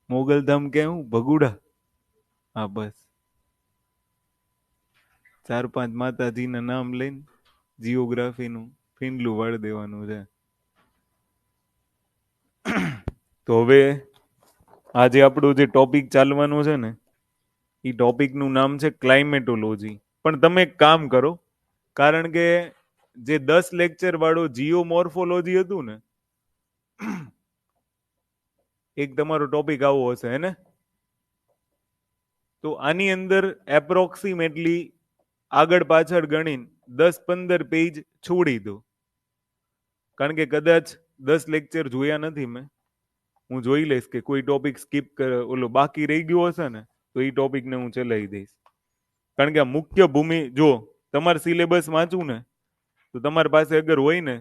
મોગલધામ કે હું ભગુડા? હા બસ, 4-5 માતાજીના નામ લઈને જીઓગ્રાફીનું ફીંડલું વાળી દેવાનું છે. તો હવે આજે આપણું જે ટોપિક ચાલવાનું છે ને, એ ટોપિકનું નામ છે ક્લાઇમેટોલોજી. પણ તમે એક કામ કરો, કારણ કે જે 10 લેક્ચર વાળું જીઓમોર્ફોલોજી હતું ને, એક તમારો ટોપિક આવો હશે હે ને, તો આની અંદર એપ્રોક્સિમેટલી આગળ પાછળ ગણીને 10-15 પેજ છોડી દો. કારણ કે કદાચ 10 લેક્ચર જોયા નથી મેં. હું જોઈ લઈશ કે કોઈ ટોપિક સ્કીપ કરે, ઓલો બાકી રહી ગયો હશે ને, તો એ ટોપિકને હું ચલાવી દઈશ. કારણ કે આ મુખ્ય ભૂમિ, જો તમારે સિલેબસ વાંચવું ને, તો તમારી પાસે અગર હોય ને,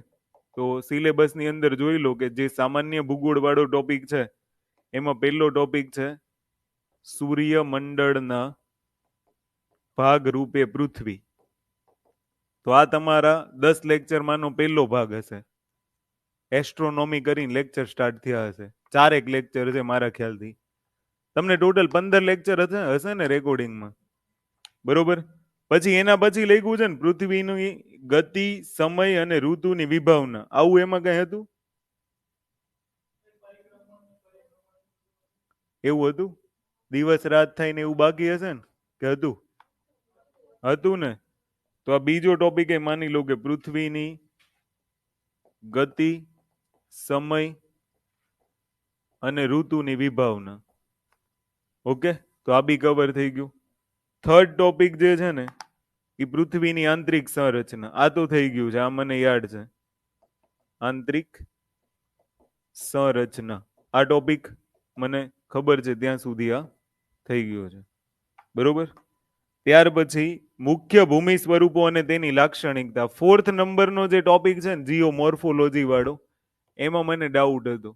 તો સિલેબસની અંદર જોઈ લો કે જે સામાન્ય ભૂગોળ વાળો ટોપિક છે, એમાં પહેલો ટોપિક છે સૂર્યમંડળના ભાગ રૂપે પૃથ્વી. તો આ તમારા 10 લેક્ચરમાંનો પહેલો ભાગ હશે. એસ્ટ્રોનોમી કરીને લેક્ચર સ્ટાર્ટ થયા હશે. 4 લેક્ચર છે મારા ખ્યાલથી. તમને ટોટલ 15 લેક્ચર હશે ને રેકોર્ડિંગમાં, બરોબર? પછી એના પછી લખ્યું છે ને પૃથ્વીની ગતિ, સમય અને ઋતુની વિભાવના. આવું એમાં કઈ હતું? એવું હતું? દિવસ રાત થાય ને એવું બાકી હશે ને, કે હતું? હતું ને. તો આ બીજો ટોપિક એ માની લો કે પૃથ્વીની ગતિ, સમય અને ઋતુની વિભાવના. ઓકે, તો આ બી કવર થઈ ગયું. થર્ડ ટોપિક જે છે ને, એ પૃથ્વીની આંતરિક સંરચના. આ તો થઈ ગયું છે, આ મને યાદ છે. આંતરિક સંરચના આ ટોપિક મને ખબર છે ત્યાં સુધી આ થઈ ગયો છે, બરોબર? ત્યાર પછી મુખ્ય ભૂમિ સ્વરૂપો અને તેની લાક્ષણિકતા. 4th નંબરનો જે ટોપિક છે ને, જીઓમોર્ફોલોજી વાળો, એમાં મને ડાઉટ હતો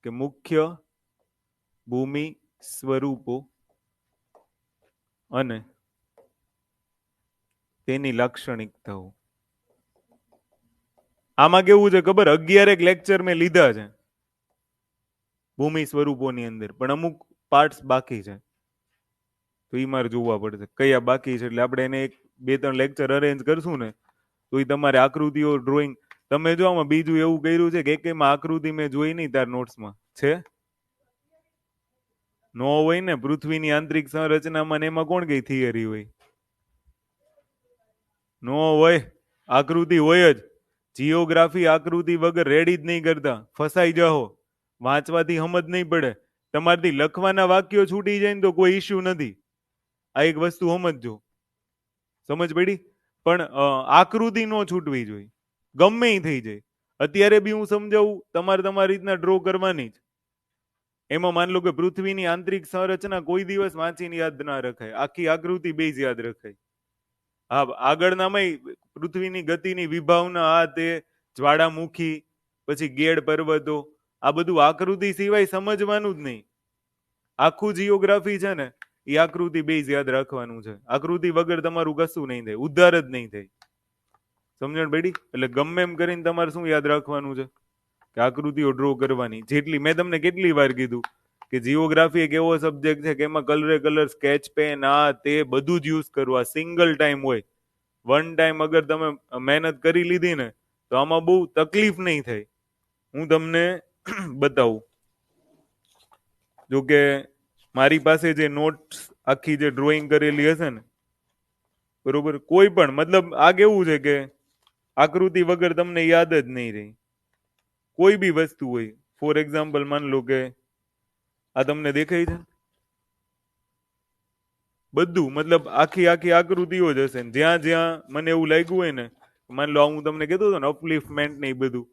કે મુખ્ય ભૂમિ સ્વરૂપો અને તેની લાક્ષણિકતાઓ. આમાં કેવું છે ખબર, 11 લેક્ચર મેં લીધા છે ભૂમિ સ્વરૂપોની અંદર, પણ અમુક પાર્ટ્સ બાકી છે. તો એ મારે જોવા પડશે કયા બાકી છે. એટલે આપણે એને 2-3 લેક્ચર અરેન્જ કરશું ને, તો એ તમારે આકૃતિઓ ડ્રોઈંગ. તમે જો આમાં બીજું એવું કર્યું છે કે એમાં આકૃતિ મેં જોઈ નહીં તાર નોટ્સમાં છે? નો હોય ને. પૃથ્વીની આંતરિક સંરચનામાં ને એમાં કોણ કઈ થિયરી હોય? નો હોય. આકૃતિ હોય જ. જીઓગ્રાફી આકૃતિ વગર રેડી જ નહીં કરતા. ફસાઈ જાઓ. વાંચવાથી સમજ નહીં પડે. તમારથી લખવાના વાક્યો છૂટી જાય ને તો કોઈ ઇશ્યુ નથી. આ એક વસ્તુ સમજજો. સમજ પડી? પણ આકૃતિ નો છૂટવી જોઈએ. ગમે એ થઈ જાય. અત્યારે બી હું સમજાવું, તમારે તમારી રીતના ડ્રો કરવાની જ. એમાં માન લો કે પૃથ્વીની આંતરિક સંરચના કોઈ દિવસ વાંચીને યાદ ના રખાય. આખી આકૃતિ બેઝ યાદ રખાય. હા, આગળનામાં પૃથ્વીની ગતિની વિભાવના, આ તે જ્વાળામુખી, પછી ગેડ પર્વતો, આ બધું આકૃતિ સિવાય સમજવાનું જ નહીં. આખું જીઓગ્રાફી છે ને, એ આકૃતિ બેઝ યાદ રાખવાનું છે. આકૃતિ વગર તમારું કશું નહીં થાય, ઉદ્ધાર જ નહીં થાય. સમજણ પડી? એટલે ગમે એમ કરીને તમારે શું યાદ રાખવાનું છે કે આકૃતિઓ ડ્રો કરવાની. જેટલી મેં તમને કેટલી વાર કીધું કે જીઓગ્રાફી એક એવો સબ્જેક્ટ છે કે એમાં કલર સ્કેચ પેન, આ તે બધું જ યુઝ કરવા. સિંગલ ટાઈમ હોય. વન ટાઈમ અગર તમે મહેનત કરી લીધી ને, તો આમાં બહુ તકલીફ નહીં થાય. હું તમને બતાવું. જો કે મારી પાસે જે નોટ્સ આખી જે ડ્રોઈંગ કરેલી હશે ને, બરોબર, કોઈ પણ મતલબ આ કેવું છે કે આકૃતિ વગર તમને યાદ જ નહીં રહી. કોઈ બી વસ્તુ હોય. ફોર એક્ઝામ્પલ માન લો કે આ તમને દેખાય છે બધું, મતલબ આખી આખી આકૃતિઓ જ હશે. જ્યાં જ્યાં મને એવું લાગ્યું હોય ને, માન લો હું તમને કહેતો હતો ને અપલિફ્ટમેન્ટ ને એ બધું,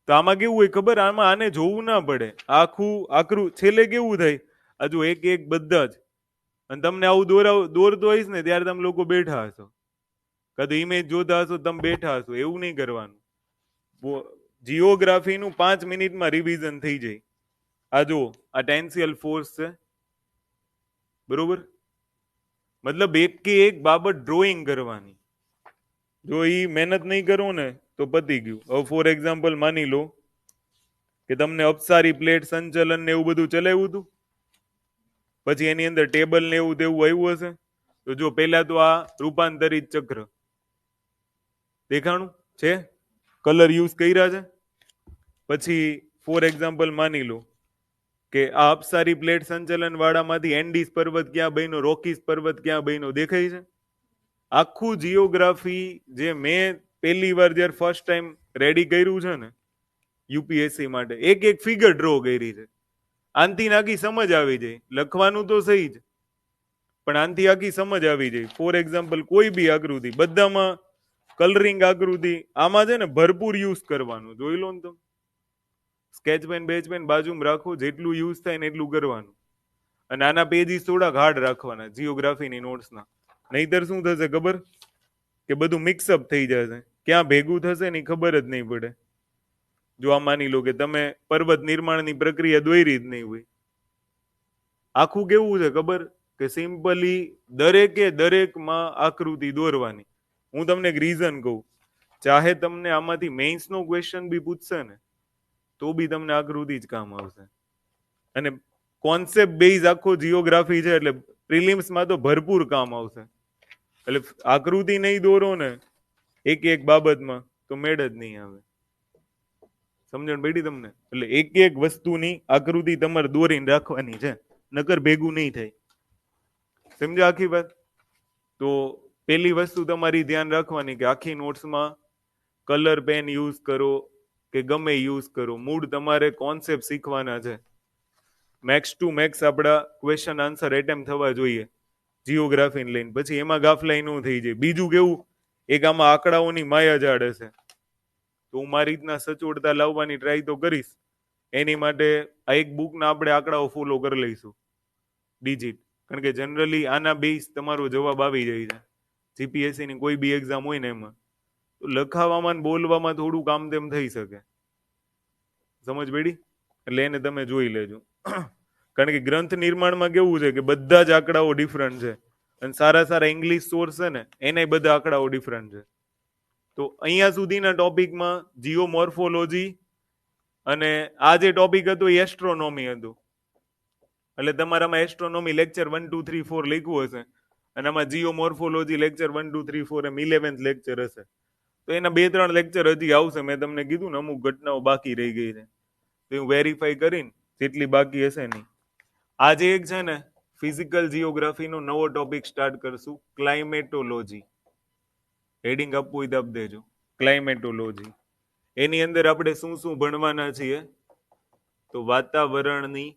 તો આમાં કેવું હોય ખબર, આમાં આને જોવું ના પડે. આખું છેલ્લે કેવું થાય, હજુ એક એક બધા જ. અને તમને આવું દોરતો હોઈશ ને ત્યારે તમે લોકો બેઠા હશો, કદી ઇમેજ જોતા હશો, તમે બેઠા હશો. એવું નહીં કરવાનું. જીઓગ્રાફીનું 5 મિનિટમાં રિવિઝન થઈ જાય. આ જો આ ટેન્સિયલ ફોર્સ છે, બરોબર? મતલબ એક કે એક બાબત ડ્રોઈંગ કરવાની. જો એ મહેનત નહીં કરો ને તો પતી ગયું. હવે ફોર એક્ઝામ્પલ માની લો કે તમને અપસારી પ્લેટ સંચલન ને એવું બધું ચલાવ્યું હતું? પછી એની અંદર ટેબલ ને એવું તેવું આવ્યું હશે? તો જો પેલા તો આ રૂપાંતરિત ચક્ર દેખાણું છે, કલર યુઝ કર્યા છે. પછી ફોર એક્ઝામ્પલ માની લો કે આ અપસારી પ્લેટ સંચલન વાળામાંથી એન્ડીસ પર્વત ક્યાં બન્યો, રોકીસ પર્વત ક્યાં બન્યો, દેખાય છે? આખું જીઓગ્રાફી જે મેં પહેલી વાર જ્યારે ફર્સ્ટ ટાઈમ રેડી કર્યું છે ને યુપીએસસી માટે, એક એક ફિગર ડ્રો કરી છે. આનથી આખી સમજ આવી જાય. લખવાનું તો સહી જ, પણ આનથી આખી સમજ આવી જાય. ફોર એક્ઝામ્પલ કોઈ બી આકૃતિ, બધામાં કલરિંગ આકૃતિ, આમાં છે ને ભરપૂર યુઝ કરવાનું. જોઈ લો ને તમે, સ્કેચ પેન બેચ પેન બાજુમાં રાખો, જેટલું યુઝ થાય ને એટલું કરવાનું. અને આના પેજીસ થોડા હાર્ડ રાખવાના જીઓગ્રાફીની નોટ્સના. નહીતર શું થશે ખબર? કે બધું મિક્સઅપ થઈ જશે. ક્યાં ભેગું થશે ને ખબર જ નહીં પડે. જો આ માની લો કે તમે પર્વત નિર્માણની પ્રક્રિયા દોરી જ નહીં હોય. આખું કેવું છે ખબર? કે સિમ્પલી દરેકમાં આકૃતિ દોરવાની. હું તમને એક રીઝન કહું, ચાહે તમને આમાંથી મેઇન્સનો ક્વેશ્ચન બી પૂછશે ને તો બી તમને આકૃતિ જ કામ આવશે. અને કોન્સેપ્ટ બેઝ આખો જીઓગ્રાફી છે એટલે પ્રિલિમ્સમાં તો ભરપૂર કામ આવશે. એટલે આકૃતિ નહીં દોરો ને એક એક બાબતમાં તો મેળ જ નહીં આવે. સમજણ પડી તમને? એટલે એક એક વસ્તુની આકૃતિ તમારે દોરીને રાખવાની છે, નકર ભેગું નહીં થાય. સમજો આખી વાત? તો પેલી વસ્તુ તમારી ધ્યાન રાખવાની કે આખી નોટ્સમાં કલર પેન યુઝ કરો કે ગમે યુઝ કરો, મૂળ તમારે કોન્સેપ્ટ શીખવાના છે. મેક્સ ટુ મેક્સ આપણા ક્વેશ્ચન આન્સર એટેમ્પ થવા જોઈએ જીઓગ્રાફીને લઈને. પછી એમાં ગાફલાઈ ન થઈ જાય. બીજું કેવું, એક આમાં આંકડાઓની માયાજાળ હશે. તો હું મારી રીતના સચોટતા લાવવાની ટ્રાય તો કરીશ. એની માટે આ એક બુકના આપણે આંકડાઓ ફોલો કરી લઈશું, ડિજિટ. કારણ કે જનરલી આના બેઝ તમારો જવાબ આવી જાય છે. જીપીએસસી ની કોઈ બી એક્ઝામ હોય ને એમાં તો લખાવામાં ને બોલવામાં થોડું કામ તેમ થઈ શકે. સમજ પડી? એટલે એને તમે જોઈ લેજો. કારણ કે ગ્રંથ નિર્માણમાં કેવું છે કે બધા જ આંકડાઓ ડિફરન્ટ છે. અને સારા સારા ઇંગ્લિશ સોર્સ છે ને એના બધા આંકડાઓ ડિફરન્ટ છે. તો અહીંયા સુધીના ટોપિકમાં જીઓમોર્ફોલોજી અને આ જે ટોપિક હતો એ એસ્ટ્રોનોમી હતું. એટલે તમારામાં એસ્ટ્રોનોમી લેક્ચર 1 2 3 4 લખ્યું હશે અને આમાં જીઓમોર્ફોલોજી લેક્ચર 1 2 3 4 એમ 11th લેક્ચર હશે. તો એના 2-3 લેક્ચર હજી આવશે. મેં તમને કીધું ને અમુક ઘટનાઓ બાકી રહી ગઈ છે, તો હું વેરીફાઈ કરીને જેટલી બાકી હશે નહીં. આજે એક છે ને ફિઝિકલ જીઓગ્રાફીનો નવો ટોપિક સ્ટાર્ટ કરશું, ક્લાઇમેટોલોજી. હેડિંગ આપવું હોય તો આપી દેજો, ક્લાઇમેટોલોજી. એની અંદર આપણે શું શું ભણવાના છીએ? તો વાતાવરણની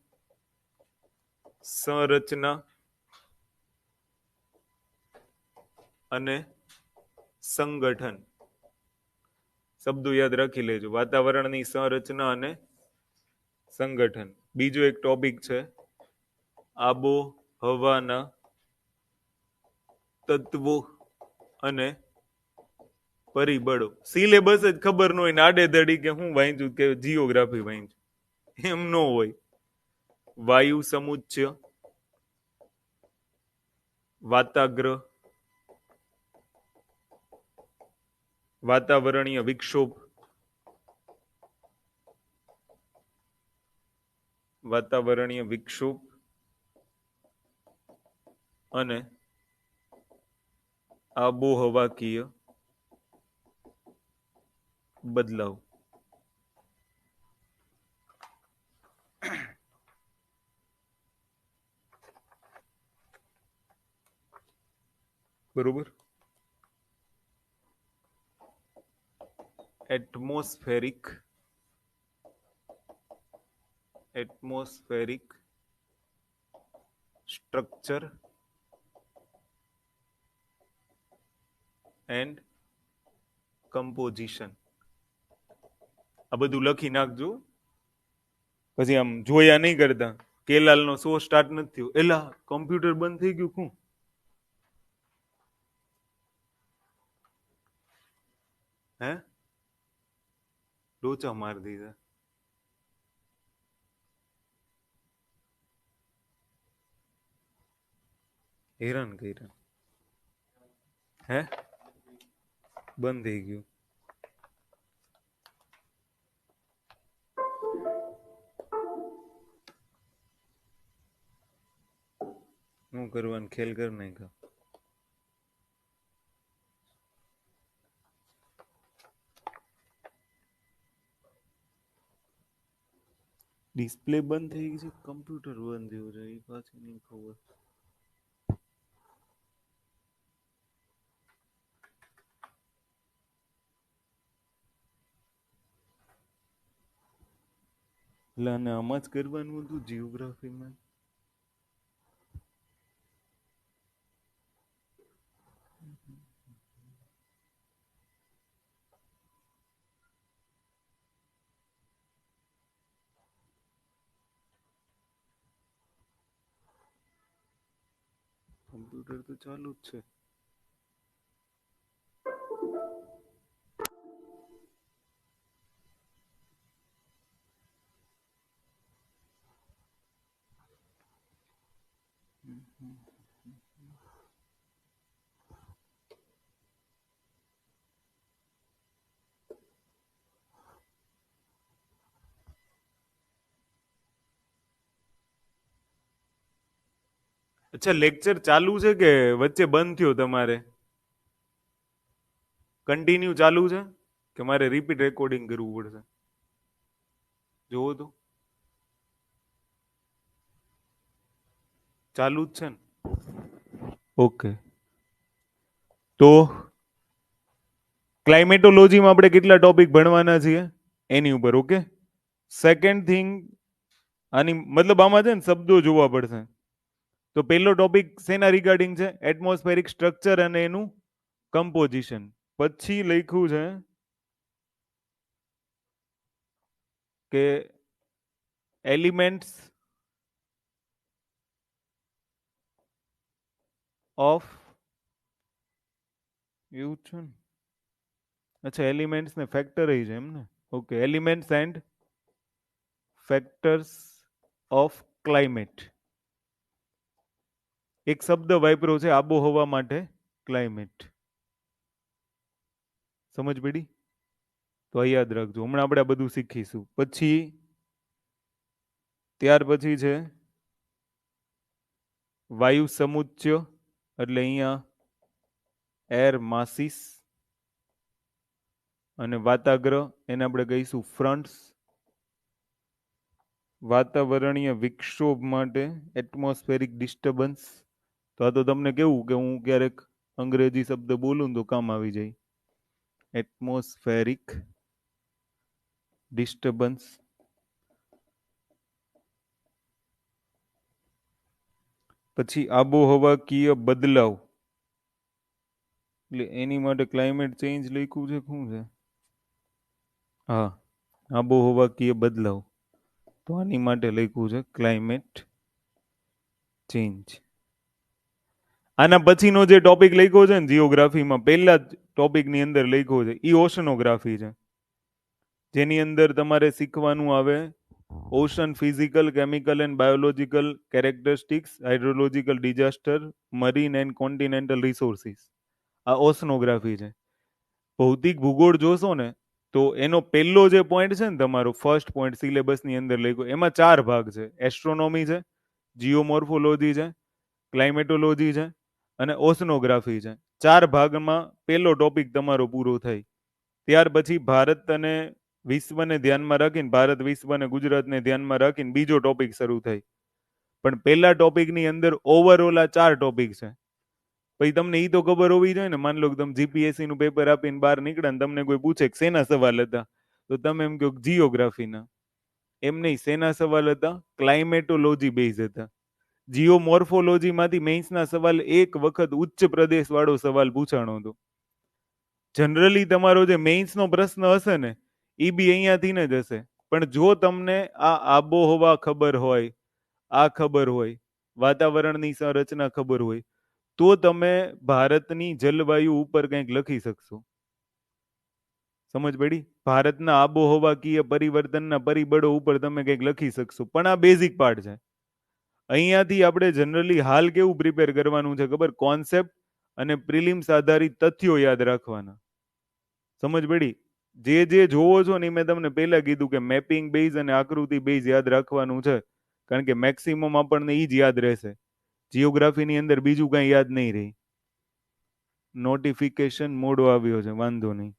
સંરચના અને સંગઠન. શબ્દો યાદ રાખી લેજો, વાતાવરણની સંરચના અને સંગઠન. બીજો એક ટોપિક છે આબોહવાના તત્વો અને પરિબળો. સિલેબસ જ ખબર ન હોય ને આડે ધડી કે હું વાંચ્યું કે જીઓગ્રાફી વાંચ્યું, એમ ન હોય. વાયુ સમુચ્ચય, વાતાગ્રહ, વાતાવરણીય વિક્ષોભ, વાતાવરણીય વિક્ષોભ અને આબોહવાકીય બદલાવ. બરોબર? Atmospheric structure and composition. આ બધું લખી નાખજો. પછી આમ જોયા નહીં કરતા. કેલાલનો શો સ્ટાર્ટ નથી થયો, એલા કમ્પ્યુટર બંધ થઈ ગયું. શું હે? લોચા માર દીધા. હેરાન કર્યા. હે? બંધ થઈ ગયું. હું કરવાનું ખેલ કર નાખ્યો. ડિસ્પ્લે બંધ થઈ ગઈ છે, કમ્પ્યુટર બંધ થયું છે, એ પાછી નહીં ખબર. એટલે આને આમાં જ કરવાનું હતું જીઓગ્રાફીમાં. કમ્પ્યુટર તો ચાલુ જ છે. અચ્છા, લેક્ચર ચાલુ છે કે વચ્ચે બંધ થયો તમારે? કન્ટિન્યુ ચાલુ છે કે મારે રિપીટ રેકોર્ડિંગ કરવું પડશે? જોવો તો ચાલુ જ છે ને? ઓકે. તો ક્લાઇમેટોલોજીમાં આપણે કેટલા ટોપિક ભણવાના છીએ એની ઉપર. ઓકે. સેકન્ડ થિંગ, આની મતલબ આમાં છે ને શબ્દો જોવા પડશે. તો પહેલો ટોપિક શેના રિગાર્ડિંગ છે? એટમોસ્ફેરિક સ્ટ્રક્ચર અને એનું કમ્પોઝિશન. પછી લખ્યું છે કે એલિમેન્ટ્સ ઓફ, એવું છે ને? અચ્છા, એલિમેન્ટ્સ ને ફેક્ટર છે એમ ને? Okay. Elements and factors of climate. એક શબ્દ વાપર્યો છે આબોહવા માટે, ક્લાઇમેટ. સમજ પડી? તો આ યાદ રાખજો, હમણાં આપણે આ બધું શીખીશું. પછી ત્યાર પછી છે વાયુ સમુચ્ચય, એટલે અહીંયા એર માસીસ, અને વાતાગ્રહ એને આપણે કહીશું ફ્રન્ટ્સ. વાતાવરણીય વિક્ષોભ માટે એટમોસ્ફેરિક ડિસ્ટર્બન્સ. તો આ તો તમને કેવું કે હું ક્યારેક અંગ્રેજી શબ્દ બોલું તો કામ આવી જાય. Atmospheric disturbance. પછી આબોહવાકીય બદલાવ, એટલે એની માટે ક્લાઇમેટ ચેન્જ લખ્યું છે, શું છે? હા, આબોહવાકીય બદલાવ. તો આની માટે લખ્યું છે ક્લાઇમેટ ચેન્જ. આના પછીનો જે ટોપિક લખ્યો છે ને જીઓગ્રાફીમાં, પહેલા જ ટોપિકની અંદર લખ્યો છે એ ઓશનોગ્રાફી છે, જેની અંદર તમારે શીખવાનું આવે ocean physical, chemical and biological characteristics, hydrological disaster, marine and continental resources. આ ઓશનોગ્રાફી છે. ભૌતિક ભૂગોળ જોશો ને તો એનો પહેલો જે પોઈન્ટ છે ને, તમારો ફર્સ્ટ પોઈન્ટ સિલેબસની અંદર લખ્યો, એમાં 4 ભાગ છે. એસ્ટ્રોનોમી છે, જીઓમોર્ફોલોજી છે, ક્લાઇમેટોલોજી છે અને ઓશનોગ્રાફી છે. 4 ભાગમાં પહેલો ટોપિક તમારો પૂરો થાય. ત્યાર પછી ભારત અને વિશ્વને ધ્યાનમાં રાખીને, ભારત, વિશ્વ અને ગુજરાતને ધ્યાનમાં રાખીને બીજો ટોપિક શરૂ થાય. પણ પહેલા ટોપિકની અંદર ઓવરઓલ આ 4 ટોપિક છે. પછી તમને એ તો ખબર હોવી જોઈએ ને, માન લો કે તમે જીપીએસસી નું પેપર આપીને બહાર નીકળ્યા ને તમને કોઈ પૂછે કે શેના સવાલ હતા, તો તમે એમ કહો જીઓગ્રાફીના. એમ નહીં, શેના સવાલ હતા? ક્લાઇમેટોલોજી બેઝ હતા. જીઓમોર્ફોલોજીમાંથી મેઇન્સના સવાલ એક વખત ઉચ્ચ પ્રદેશ વાળો સવાલ પૂછાણો હતો. જનરલી તમારો જે મેઇન્સનો પ્રશ્ન હશે ને એ બી અહીંયાથી ને જ હશે. પણ જો તમને આ આબોહવા ખબર હોય, આ ખબર હોય, વાતાવરણની સંરચના ખબર હોય, તો તમે ભારતની જલવાયુ ઉપર કંઈક લખી શકશો. સમજ પડી? ભારતના આબોહવાકીય પરિવર્તનના પરિબળો ઉપર તમે કંઈક લખી શકશો. પણ આ બેઝિક પાર્ટ છે. અહીંયાથી આપણે જનરલી હાલ કેવું પ્રિપેર કરવાનું છે ખબર? કોન્સેપ્ટ અને પ્રિલિમ્સ આધારિત તથ્યો યાદ રાખવાના. સમજ પડી? જે જોવો છો ને એ મેં તમને પહેલા કીધું કે મેપિંગ બેઝ અને આકૃતિ બેઝ યાદ રાખવાનું છે, કારણ કે મેક્સિમમ આપણને ઈ જ યાદ રહેશે. જીઓગ્રાફીની અંદર બીજું કઈ યાદ નહીં રહી. નોટિફિકેશન મોડો આવ્યો છે, વાંધો નહીં.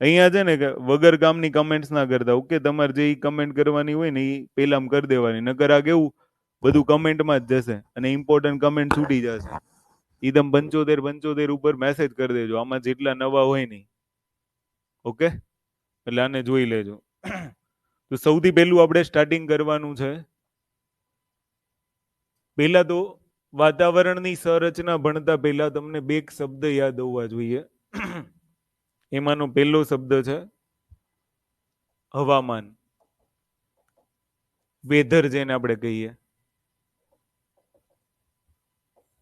અહીંયા છે ને કે વગર કામની કમેન્ટ્સ ના કરતા. ઓકે, તમારે જે કમેન્ટ કરવાની હોય ને એ પેલામાં કરી દેવાની, નકર આ કેવું બધું કમેન્ટમાં જ જશે અને ઇમ્પોર્ટન્ટ કમેન્ટ છૂટી જશે. ઈ તમે 75 ઉપર મેસેજ કરી દેજો, આમાં જેટલા નવા હોય નહીં. ઓકે, એટલે આને જોઈ લેજો. તો સૌથી પહેલું આપણે સ્ટાર્ટિંગ કરવાનું છે. પહેલા તો વાતાવરણની સંરચના ભણતા પહેલા તમને બે શબ્દ યાદ હોવા જોઈએ. એમાંનો પહેલો શબ્દ છે હવામાન, વેધર જેને આપણે કહીએ.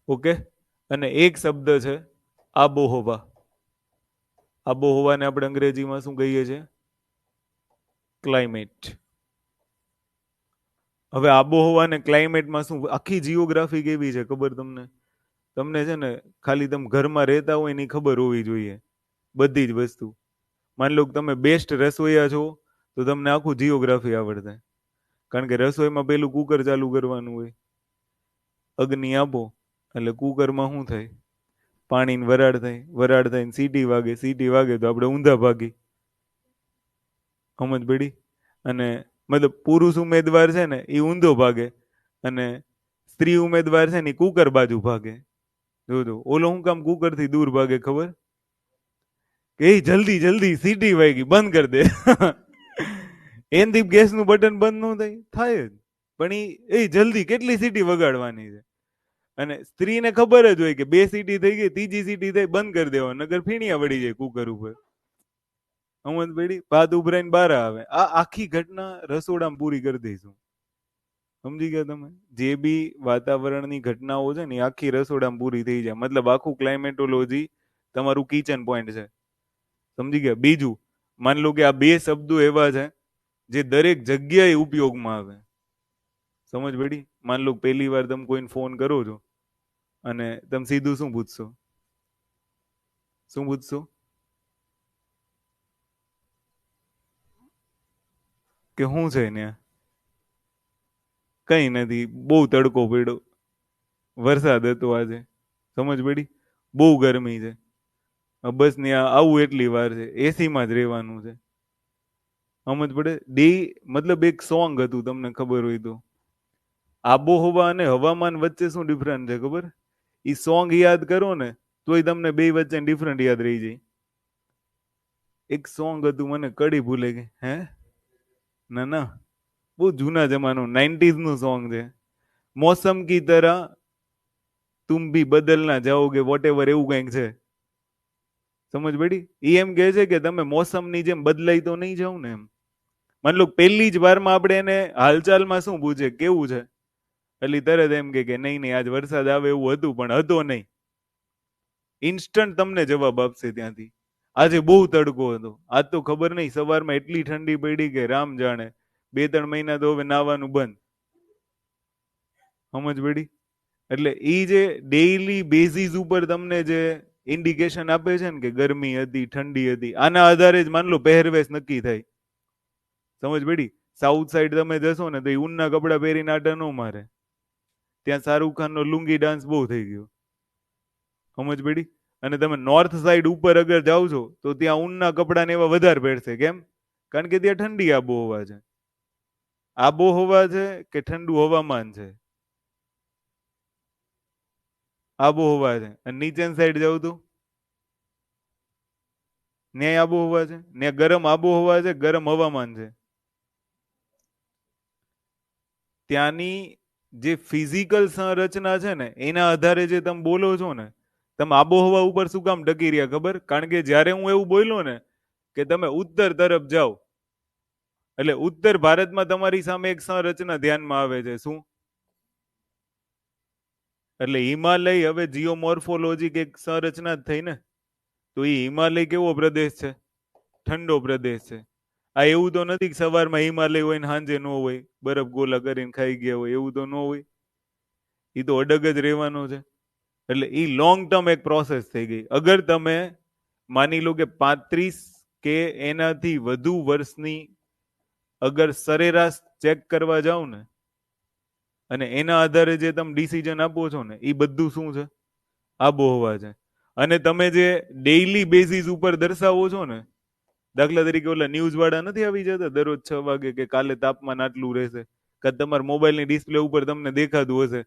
ઓકે, અને એક શબ્દ છે આબોહવા. આબોહવાને આપણે અંગ્રેજીમાં શું કહીએ છીએ? ક્લાઇમેટ. હવે આબોહવા અને ક્લાઇમેટમાં શું, આખી જીઓગ્રાફી કેવી છે ખબર તમને? તમને છે ને ખાલી તમે ઘરમાં રહેતા હોય એની ખબર હોવી જોઈએ, બધી જ વસ્તુ. માની લો કે તમે બેસ્ટ રસોઈયા છો તો તમને આખું જીઓગ્રાફી આવડશે, કારણ કે રસોઈમાં પેલું કુકર ચાલુ કરવાનું હોય, અગ્નિ આપો એટલે કુકરમાં શું થાય? પાણીની વરાળ થાય, વરાળ થઈને સીટી વાગે, સીટી વાગે તો આપણે ઊંધા ભાગી. સમજ પડી? અને મતલબ પુરુષ ઉમેદવાર છે ને એ ઊંધો ભાગે અને સ્ત્રી ઉમેદવાર છે ને કુકર બાજુ ભાગે. જોજો ઓલો હું કામ કુકર થી દૂર ભાગે ખબર? કે જલ્દી જલ્દી સીટી વાગી, બંધ કરી દે. એનથી ગેસ નું બટન બંધ ન થાય? થાય જ. પણ એ જલ્દી કેટલી સીટી વગાડવાની છે. અને સ્ત્રીને ખબર જ હોય કે 2 સીટી થઈ ગઈ, ત્રીજી સીટી થઈ બંધ કરી દેવા, નગર ફીણિયા વળી જાય કુકર ઉપર. સમજ પડી? ભાત ઉભરાઈને બહાર આવે. આ આખી ઘટના રસોડામાં પૂરી કરી દઈશું. સમજી ગયા તમે? જે બી વાતાવરણની ઘટનાઓ છે ને એ આખી રસોડામાં પૂરી થઈ જાય. મતલબ આખું ક્લાઇમેટોલોજી તમારું કિચન પોઈન્ટ છે. સમજી ગયા? બીજું, માની લો કે આ બે શબ્દો એવા છે જે દરેક જગ્યાએ ઉપયોગમાં આવે. સમજ પડી? માની લો પહેલી વાર તમે કોઈને ફોન કરો છો અને તમે સીધું શું પૂછશો? શું પૂછશો? કે શું છે ત્યાં? કઈ નથી, બહુ તડકો પડ્યો, વરસાદ હતો આજે. સમજ પડી? બહુ ગરમી છે, બસ ત્યાં આવું એટલી વાર છે, એસીમાં જ રહેવાનું છે. સમજ પડે? મતલબ એક સોંગ હતું, તમને ખબર હોય તો. આબોહવા અને હવામાન વચ્ચે શું ડિફરન્સ છે ખબર? ઈ સોંગ યાદ કરો ને તોય તમને બે વચ્ચે ડિફરન્ટ યાદ રહી જાય. એક સોંગ હતું, મને કડી ભૂલે ગઈ. હે ના ના, બહુ જૂના જમાનું, 90s નું સોંગ છે. મોસમ કી તરહ તુમ ભી બદલ ના જાઓગે, વોટ એવર, એવું કંઈક છે. સમજ પડી? એ એમ કહે છે કે તમે મોસમની જેમ બદલાઈ તો નહીં જાવ ને એમ. માની લો પહેલી જ વારમાં આપણે એને હાલચાલમાં શું પૂછે, કેવું છે, એટલે તરત એમ કે નહીં નહીં આજ વરસાદ આવે એવું હતું પણ હતો નહીં. ઇન્સ્ટન્ટ તમને જવાબ આપશે ત્યાંથી. આજે બહુ તડકો હતો, આજ તો ખબર નહીં સવારમાં એટલી ઠંડી પડી કે રામ જાણે. 2-3 મહિના તો હવે નાવાનું બંધ. સમજ પડી? એટલે એ જે ડેઈલી બેઝિસ ઉપર તમને જે ઇન્ડિકેશન આપે છે ને કે ગરમી હતી, ઠંડી હતી, આના આધારે જ માન લો પહેરવેશ નક્કી થાય. સમજ પડી? સાઉથ સાઈડ તમે જશો ને તો એ ઊનના કપડા પહેરીને આટા ન મારે. ત્યાં શાહરુખ ખાન નો લુંગી ડાન્સ બહુ થઈ ગયો. સમજ પડી? અને તમે નોર્થ સાઈડ ઉપર અગર જાઓ છો તો ત્યાં ઊનના કપડા ને એવા વધારે પહેરશે. કેમ? કારણ કે ત્યાં ઠંડી આબોહવા છે. આબોહવા છે કે ઠંડુ હવામાન છે? આબોહવા છે. અને નીચેની સાઈડ જાવ તો ન્યાય આબોહવા છે. ને ગરમ આબોહવા છે, ગરમ હવામાન છે. ત્યાંની જે ફિઝિકલ સંરચના છે ને એના આધારે જે તમે બોલો છો ને, તમે આબોહવા ઉપર શું કામ ટકી રહ્યા ખબર? કારણ કે જ્યારે હું એવું બોલ્યો ને કે તમે ઉત્તર તરફ જાઓ એટલે ઉત્તર ભારતમાં તમારી સામે એક સંરચના ધ્યાનમાં આવે છે. શું? એટલે હિમાલય હવે જીઓમોર્ફોલોજી એક સંરચના જ થઈ ને. તો એ હિમાલય કેવો પ્રદેશ છે? ઠંડો પ્રદેશ છે. આ એવું તો નથી કે સવારમાં હિમાલય હોય ને સાંજે ન હોય, બરફ ગોલા કરીને ખાઈ ગયા હોય, એવું તો ન હોય. એ તો અડગ જ રહેવાનો છે. એટલે એ લોંગ ટર્મ એક પ્રોસેસ થઈ ગઈ. અગર તમે માની લો કે 35 કે એનાથી વધુ વર્ષની અગર સરેરાશ ચેક કરવા જાવ ને અને એના આધારે જે તમે ડિસિઝન આપો છો ને એ બધું શું છે? આબોહવા છે. અને તમે જે ડેઈલી બેઝિસ ઉપર દર્શાવો છો ને, દાખલા તરીકે ઓલા ન્યૂઝ વાળા નથી આવી જતા દરરોજ 6 વાગે કે કાલે તાપમાન આટલું રહેશે, કે તમારા મોબાઈલની ડિસ્પ્લે ઉપર તમને દેખાતું હશે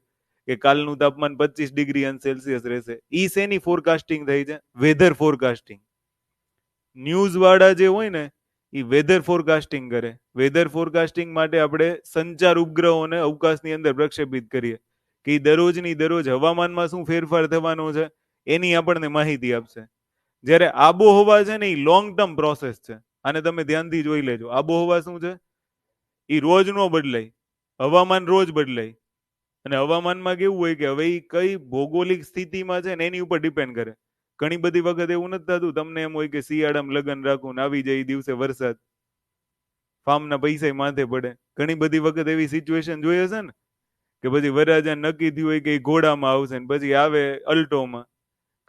કે કાલનું તાપમાન 25 ડિગ્રી રહેશે. ઈ શેની ફોરકાસ્ટિંગ થઈ છે? Weather forecasting. ન્યૂઝ વાળા જે હોય ને એ વેધર ફોરકાસ્ટિંગ કરે. વેધર ફોરકાસ્ટિંગ માટે આપણે સંચાર ઉપગ્રહોને અવકાશની અંદર પ્રક્ષેપિત કરીએ કે દરરોજની દરરોજ હવામાનમાં શું ફેરફાર થવાનો છે એની આપણને માહિતી આપશે. જ્યારે આબોહવા છે ને એ લોંગ ટર્મ પ્રોસેસ છે. આને તમે ધ્યાનથી જોઈ લેજો. આબોહવા શું છે? એ રોજ નો બદલાય, હવામાન રોજ બદલાય. અને હવામાનમાં કેવું હોય કે હવે એ કઈ ભૌગોલિક સ્થિતિમાં છે ને એની ઉપર ડિપેન્ડ કરે. ઘણી બધી વખત એવું નથી થતું તમને એમ હોય કે શિયાળામાં લગ્ન રાખું ને આવી જાય એ દિવસે વરસાદ, ફાર્મના પૈસા માથે પડે. ઘણી બધી વખત એવી સિચ્યુએશન જોઈ હશે ને કે પછી વરરાજા નક્કી થયું હોય કે ઘોડામાં આવશે ને પછી આવે અલ્ટોમાં,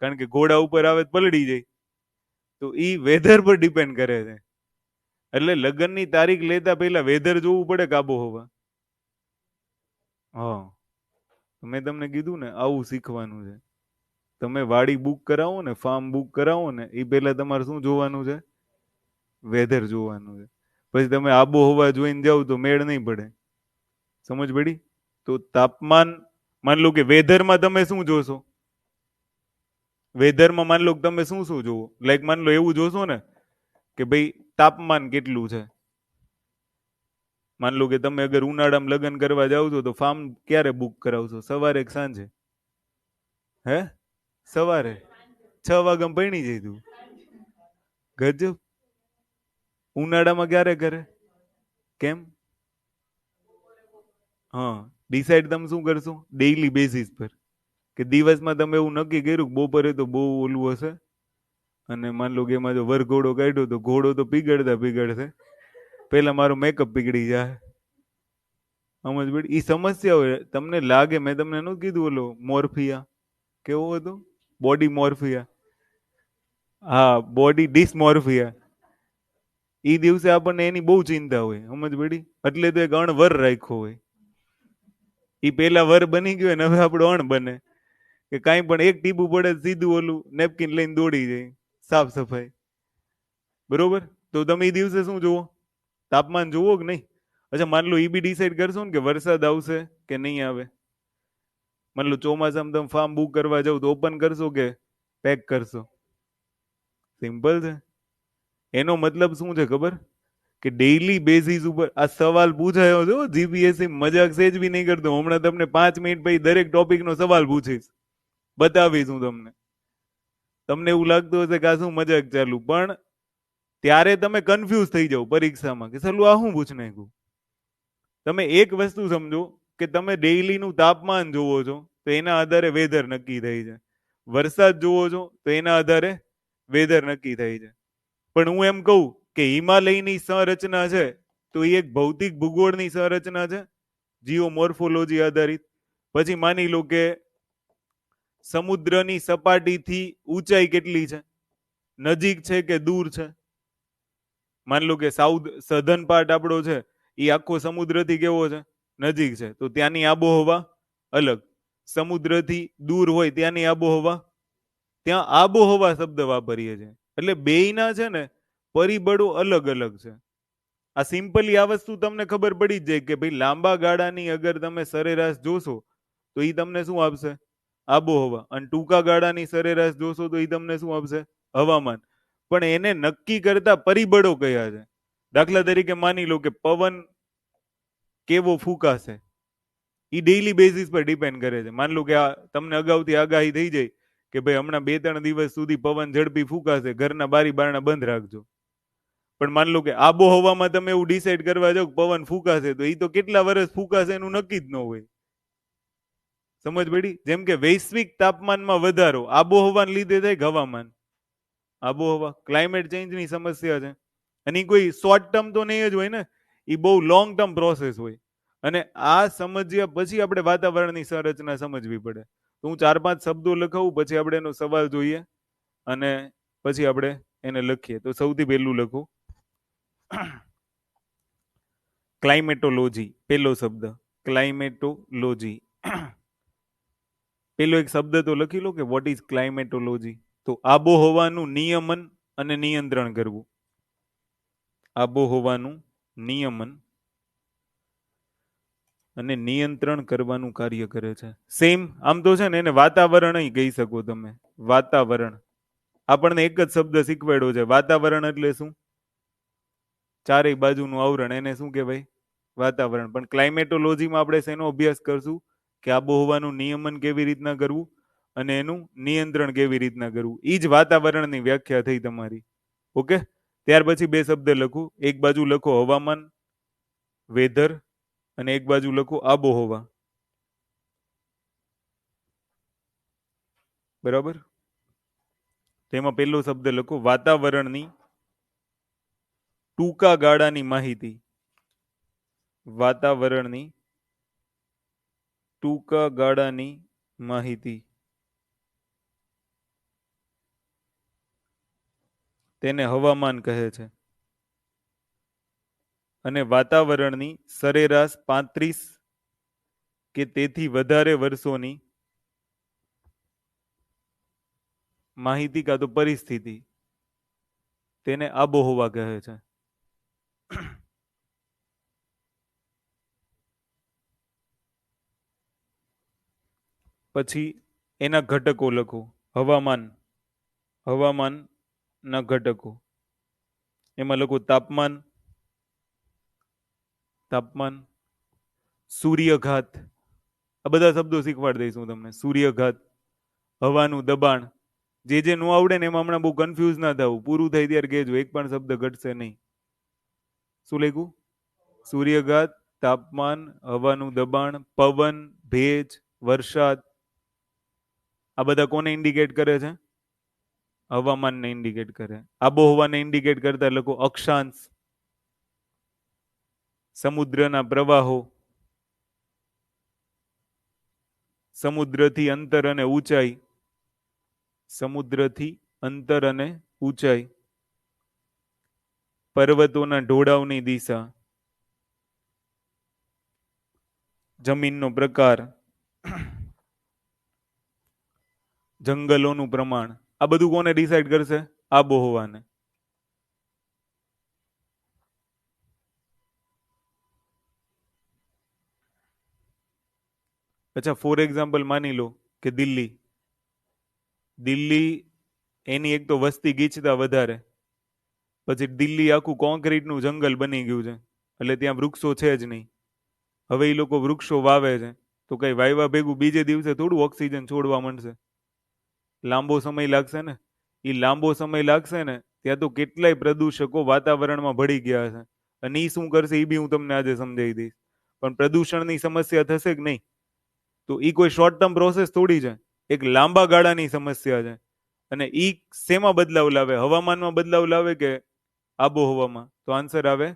કારણ કે ઘોડા ઉપર આવે પલળી જાય. તો ઈ વેધર પર ડિપેન્ડ કરે છે. એટલે લગ્નની તારીખ લેતા પહેલા વેધર જોવું પડે કે આબોહવા. હા, મેં તમને કીધું ને આવું શીખવાનું છે. તમે વાડી બુક કરાવો ને, ફાર્મ બુક કરાવો ને, એ પહેલા તમારે શું જોવાનું છે? વેધર જોવાનું છે. પછી તમે આબોહવા જોઈને જાવ તો મેળ નહીં પડે. સમજ પડી? તો તાપમાન, માન લો કે વેધરમાં તમે શું જોશો? વેધરમાં માન લો કે તમે શું શું જોવો? લાઈક માન લો એવું જોશો ને કે ભાઈ તાપમાન કેટલું છે. માન લો કે તમે અગર ઉનાળામાં લગ્ન કરવા જાવ છો તો ફાર્મ ક્યારે બુક કરાવશો? સવારે કે સાંજે? હે? સવારે 6 વાગ્યામાં પૈણી જાય તું. ગજબ. ઉનાળામાં ક્યારે કરે? કેમ? હા, ડિસાઈડ તમે શું કરશો? ડેઈલી બેઝિસ પર. કે દિવસમાં તમે એવું નક્કી કર્યું કે બપોરે તો બહુ ઓલું હશે અને માન લો કે એમાં જો વરઘોડો કાઢ્યો તો ઘોડો તો પીગળશે, પેલા મારો મેકઅપ પીગળી જાય. સમજ પડી? ઈ સમસ્યા હોય. તમને લાગે, મેં તમને નતું કીધું ઓલો મોર્ફિયા કેવો હતો? બોડી મોર્ફિયા. હા, બોડી ડિસમોર્ફિયા. ઈ દિવસે આપણને એની બહુ ચિંતા હોય. સમજ પડી? એટલે તો એક અણવર રાખ્યો હોય. ઈ પેલા વર બની ગયો ને હવે આપણો અણ બને કે કાંઈ પણ એક ટીપું પડે સીધું ઓલું નેપકિન લઈને દોડી જાય. સાફ સફાઈ. બરોબર? તો તમે એ દિવસે શું જુઓ? તાપમાન જુઓ કે નહીં? અચ્છા, માન લો એ બી ડિસાઈડ કરશો ને કે વરસાદ આવશે કે નહીં આવે. માન લો ચોમાસામાં તમે ફાર્મ બુક કરવા જાવ તો ઓપન કરશો કે પેક કરશો? સિમ્પલ છે. એનો મતલબ શું છે ખબર? કે ડેઈલી બેઝિસ ઉપર આ સવાલ પૂછાયો છે. જીપીએસસી મજાક સેજ બી નહીં કરતો. હમણાં તમને 5 મિનિટ પછી દરેક ટોપિકનો સવાલ પૂછીશ, બતાવીશ હું તમને. તમને એવું લાગતું હશે કે આ શું મજાક ચાલુ, પણ ત્યારે તમે કન્ફ્યુઝ થઈ જાવ પરીક્ષામાં કે સાલું આ શું પૂછ નાખ્યું. તમે એક વસ્તુ સમજો કે તમે ડેઈલીનું તાપમાન જોવો છો તો એના આધારે વેધર નક્કી થઈ છે. વરસાદ જોવો છો તો એના આધારે વેધર નક્કી થઈ છે. પણ હું એમ કહું કે હિમાલયની સંરચના છે તો એ એક ભૌતિક ભૂગોળની સંરચના છે, જીઓમોર્ફોલોજી આધારિત. પછી માની લો કે સમુદ્રની સપાટીથી ઊંચાઈ કેટલી છે, નજીક છે કે દૂર છે. માન લો કે સાઉથ સધન પાર્ટ આપણો છે એ આખો સમુદ્રથી કેવો છે? નજીક છે. તો ત્યાંની આબોહવા અલગ. સમુદ્રથી દૂર હોય ત્યાંની આબોહવા, ત્યાં આબોહવા શબ્દ વાપરીએ છીએ. એટલે બેયના છે ને પરિબળો અલગ અલગ છે. આ સિમ્પલી આ વસ્તુ તમને ખબર પડી જ જાય કે ભાઈ લાંબા ગાળાની અગર તમે સરેરાશ જોશો તો એ તમને શું આપશે? આબોહવા. અને ટૂંકા ગાળાની સરેરાશ જોશો તો એ તમને શું આપશે? હવામાન. પણ એને નક્કી કરતા પરિબળો કયા છે? દાખલા તરીકે માની લો કે પવન કેવો ફૂંકાશે, એ ડેઈલી બેઝિસ પર ડિપેન્ડ કરે છે. માન લો કે આ તમને અગાઉથી આગાહી થઈ જાય કે ભાઈ હમણાં 2-3 દિવસ સુધી પવન ઝડપી ફૂંકાશે, ઘરના બારી બારણા બંધ રાખજો. પણ માન લો કે આબોહવામાં તમે એવું ડિસાઈડ કરવા જાવ કે પવન ફૂંકાશે તો એ તો કેટલા વર્ષ ફૂંકાશે એનું નક્કી જ ન હોય. સમજ પડી? જેમ કે વૈશ્વિક તાપમાનમાં વધારો આબોહવાને લીધે થાય કે હવામાન? આબોહવા. ક્લાઇમેટ ચેન્જની સમસ્યા છે. અને કોઈ શોર્ટ ટર્મ તો નહીં જ હોય ને, એ બહુ લોંગ ટર્મ પ્રોસેસ હોય. અને આ સમજ્યા પછી આપણે વાતાવરણની સંરચના સમજવી પડે. તો હું 4-5 શબ્દો લખાવું પછી આપણે એનો સવાલ જોઈએ અને પછી આપણે એને લખીએ. તો સૌથી પહેલું લખો ક્લાઇમેટોલોજી. પેલો શબ્દ ક્લાઇમેટોલોજી. પેલો એક શબ્દ તો લખી લો કે વોટ ઇઝ ક્લાઇમેટોલોજી. તો આબોહવાનું નિયમન અને નિયંત્રણ કરવું. આબોહવાનું નિયમન અને નિયંત્રણ કરવાનું કાર્ય કરે છે. સેમ આમ તો છે ને એને વાતાવરણ કહી શકો તમે. વાતાવરણ. આપણને એક જ શબ્દ શીખવાડ્યો છે. વાતાવરણ એટલે શું? ચારેય બાજુનું આવરણ. એને શું કહેવાય? વાતાવરણ. પણ ક્લાઇમેટોલોજીમાં આપણે શેનો અભ્યાસ કરશું? કે આબોહવાનું નિયમન કેવી રીતના કરવું અને એનું નિયંત્રણ કેવી રીતના કરવું. એ જ વાતાવરણની વ્યાખ્યા થઈ તમારી. ઓકે. ત્યાર પછી બે શબ્દ લખું. એક બાજુ લખો હવામાન, વેધર, અને એક બાજુ લખો આબોહવા. બરાબર. તેમાં પહેલો શબ્દ લખો વાતાવરણની ટૂંકા ગાળાની માહિતી. વાતાવરણની ટૂંકા ગાળાની માહિતી. તેને હવામાન કહે છે. અને વાતાવરણની સરેરાશ 35 કે તેથી વધારે વર્ષોની માહિતી કાં તો પરિસ્થિતિ, તેને આબોહવા કહે છે. પછી એના ઘટકો લખો. હવામાન. હવામાનના ઘટકો. એમાં લખો તાપમાન. તાપમાન. સૂર્યઘાત. આ બધા શબ્દો શીખવાડી દઈશું તમને. સૂર્યઘાત. હવાનું દબાણ. જે ન આવડે ને એમાં હમણાં બહુ કન્ફ્યુઝ ના થવું. પૂરું થાય ત્યારે કહેજો. એક પણ શબ્દ ઘટશે નહીં. શું લખ્યું? સૂર્યઘાત, તાપમાન, હવાનું દબાણ, પવન, ભેજ, વરસાદ. આ બધા કોને ઇન્ડિકેટ કરે છે? હવામાનને ઇન્ડિકેટ કરે. આબોહવાને ઇન્ડિકેટ કરતા લખો અક્ષાંશ. સમુદ્રના પ્રવાહો. સમુદ્રથી અંતર અને ઊંચાઈ. સમુદ્રથી અંતર અને ઊંચાઈ. પર્વતોના ઢોળાવની દિશા. જમીનનો પ્રકાર. જંગલોનું પ્રમાણ. આ બધું કોને ડિસાઈડ કરશે? આબોહવાને. અચ્છા, ફોર એક્ઝામ્પલ માની લો કે દિલ્હી. દિલ્હી એની એક તો વસ્તી ગીચતા વધારે. પછી દિલ્હી આખું કોન્ક્રીટનું જંગલ બની ગયું છે. એટલે ત્યાં વૃક્ષો છે જ નહીં. હવે એ લોકો વૃક્ષો વાવે છે. તો કઈ વાયવા ભેગું બીજે દિવસે થોડું ઓક્સિજન છોડવા માંડશે? લાંબો સમય લાગશે ને. એ લાંબો સમય લાગશે ને ત્યાં તો કેટલાય પ્રદૂષકો વાતાવરણમાં ભળી ગયા છે. અને એ શું કરશે એ બી હું તમને આજે સમજાવી દઈશ. પણ પ્રદૂષણની સમસ્યા થશે કે નહીં? તો એ કોઈ શોર્ટ ટર્મ પ્રોસેસ થોડી છે. એક લાંબા ગાળાની સમસ્યા છે. અને ઈ શેમાં બદલાવ લાવે? હવામાનમાં બદલાવ લાવે કે આબોહવામાં? તો આન્સર આવે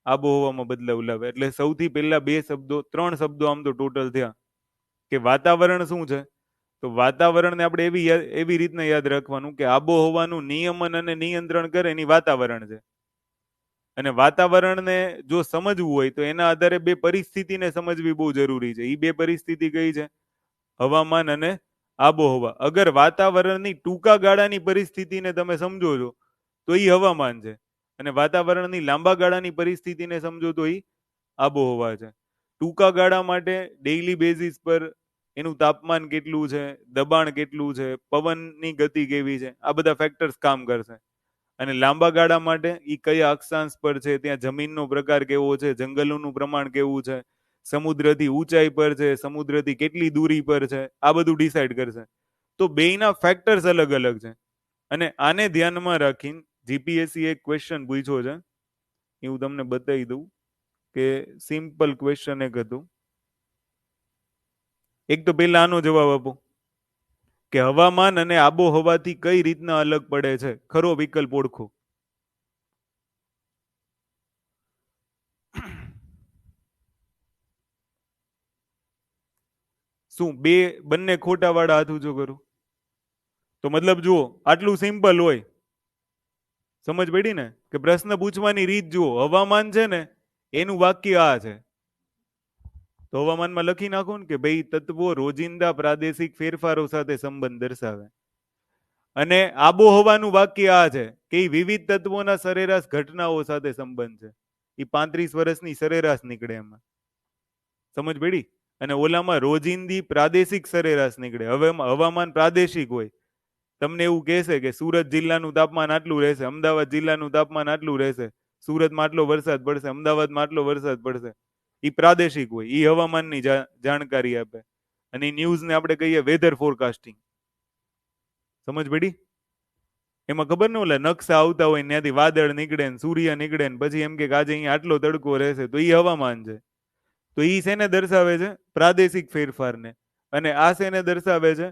આબોહવામાં બદલાવ લાવે. એટલે સૌથી પહેલા બે શબ્દો, ત્રણ શબ્દો આમ તો ટોટલ થયા કે વાતાવરણ શું છે. તો વાતાવરણને આપણે એવી રીતના યાદ રાખવાનું કે આબોહવાનું નિયમન અને નિયંત્રણ કરે એની વાતાવરણ છે. અને વાતાવરણને જો સમજવું હોય તો એના આધારે બે પરિસ્થિતિને સમજવી બહુ જરૂરી છે. એ બે પરિસ્થિતિ કઈ છે? હવામાન અને આબોહવા. અગર વાતાવરણની ટૂંકા ગાળાની પરિસ્થિતિને તમે સમજો છો તો એ હવામાન છે. અને વાતાવરણની લાંબા ગાળાની પરિસ્થિતિને સમજો તો એ આબોહવા છે. ટૂંકા ગાળા માટે ડેઇલી બેઝિસ પર એનું તાપમાન કેટલું છે, દબાણ કેટલું છે, પવનની ગતિ કેવી છે, આ બધા ફેક્ટર્સ કામ કરશે. અને લાંબા ગાળા માટે એ કયા અક્ષાંશ પર છે, ત્યાં જમીનનો પ્રકાર કેવો છે, જંગલોનું પ્રમાણ કેવું છે, સમુદ્રથી ઊંચાઈ પર છે, સમુદ્રથી કેટલી દૂરી પર છે, આ બધું ડિસાઈડ કરશે. તો બેયના ફેક્ટર્સ અલગ અલગ છે. અને આને ધ્યાનમાં રાખીને જીપીએસસી એક ક્વેશ્ચન પૂછ્યો છે. એ હું તમને બતાવી દઉં કે સિમ્પલ ક્વેશ્ચન એક હતું. એક તો પહેલા આનો જવાબ આપો કે હવામાન અને આબોહવાથી કઈ રીતના અલગ પડે છે. ખરો વિકલ્પ ઓળખો. શું બંને ખોટા વાળા હાથ ઊંચો કરો? તો મતલબ જુઓ, આટલું સિમ્પલ હોય સમજ પડી ને કે પ્રશ્ન પૂછવાની રીત જુઓ. હવામાન છે ને એનું વાક્ય આ છે. તો હવામાનમાં લખી નાખો ને કે ભાઈ તત્વો રોજિંદા પ્રાદેશિક ફેરફારો સાથે સંબંધ દર્શાવે. અને આબોહવાનું વાક્ય આ છે કે ઈ વિવિધ તત્વોના સરેરાશ ઘટનાઓ સાથે સંબંધ છે. એ 35 વર્ષની સરેરાશ નીકળે એમાં. સમજ પડી? અને ઓલામાં રોજિંદી પ્રાદેશિક સરેરાશ નીકળે. હવે હવામાન પ્રાદેશિક હોય. તમને એવું કહેશે કે સુરત જિલ્લાનું તાપમાન આટલું રહેશે, અમદાવાદ જિલ્લાનું તાપમાન આટલું રહેશે, સુરતમાં આટલો વરસાદ પડશે, અમદાવાદમાં આટલો વરસાદ પડશે. એ પ્રાદેશિક હોય. એ હવામાનની જાણકારી આપે. અને ન્યૂઝને આપણે કહીએ વેધર ફોરકાસ્ટિંગ. સમજ પડી? એમાં ખબર ને ઓલા નકશા આવતા હોય ત્યાંથી વાદળ નીકળે ને સૂર્ય નીકળે ને પછી એમ કે આજે અહીંયા આટલો તડકો રહેશે, તો એ હવામાન છે. તો ઈ શેને દર્શાવે છે? પ્રાદેશિક ફેરફારને. અને આ શેને દર્શાવે છે?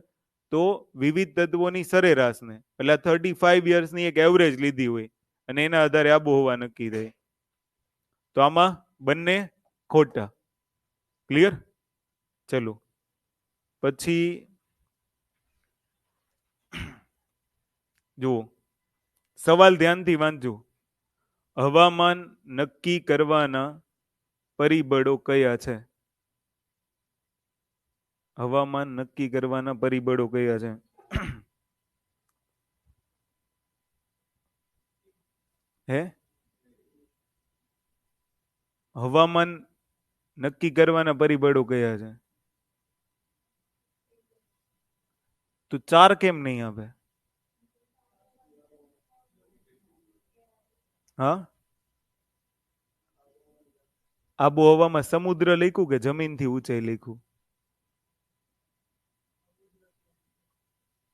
તો વિવિધ તત્વોની સરેરાશને. એટલે 35 યર્સની એક એવરેજ લીધી હોય અને એના આધારે આબોહવા નક્કી થાય. તો આમાં બંને ખોટા. ક્લિયર? ચલો પછી જુઓ, સવાલ ધ્યાનથી વાંચજો. હવામાન નક્કી કરવાના પરિબળો કયા છે? હવામાન નક્કી કરવાના પરિબળો કયા છે? હે? હવામાન નક્કી કરવાના પરિબળો કયા છે? તો 4 કેમ નહીં આવે? હા, આબોહવામાં સમુદ્ર લખ્યું કે જમીનથી ઊંચાઈ લખ્યું?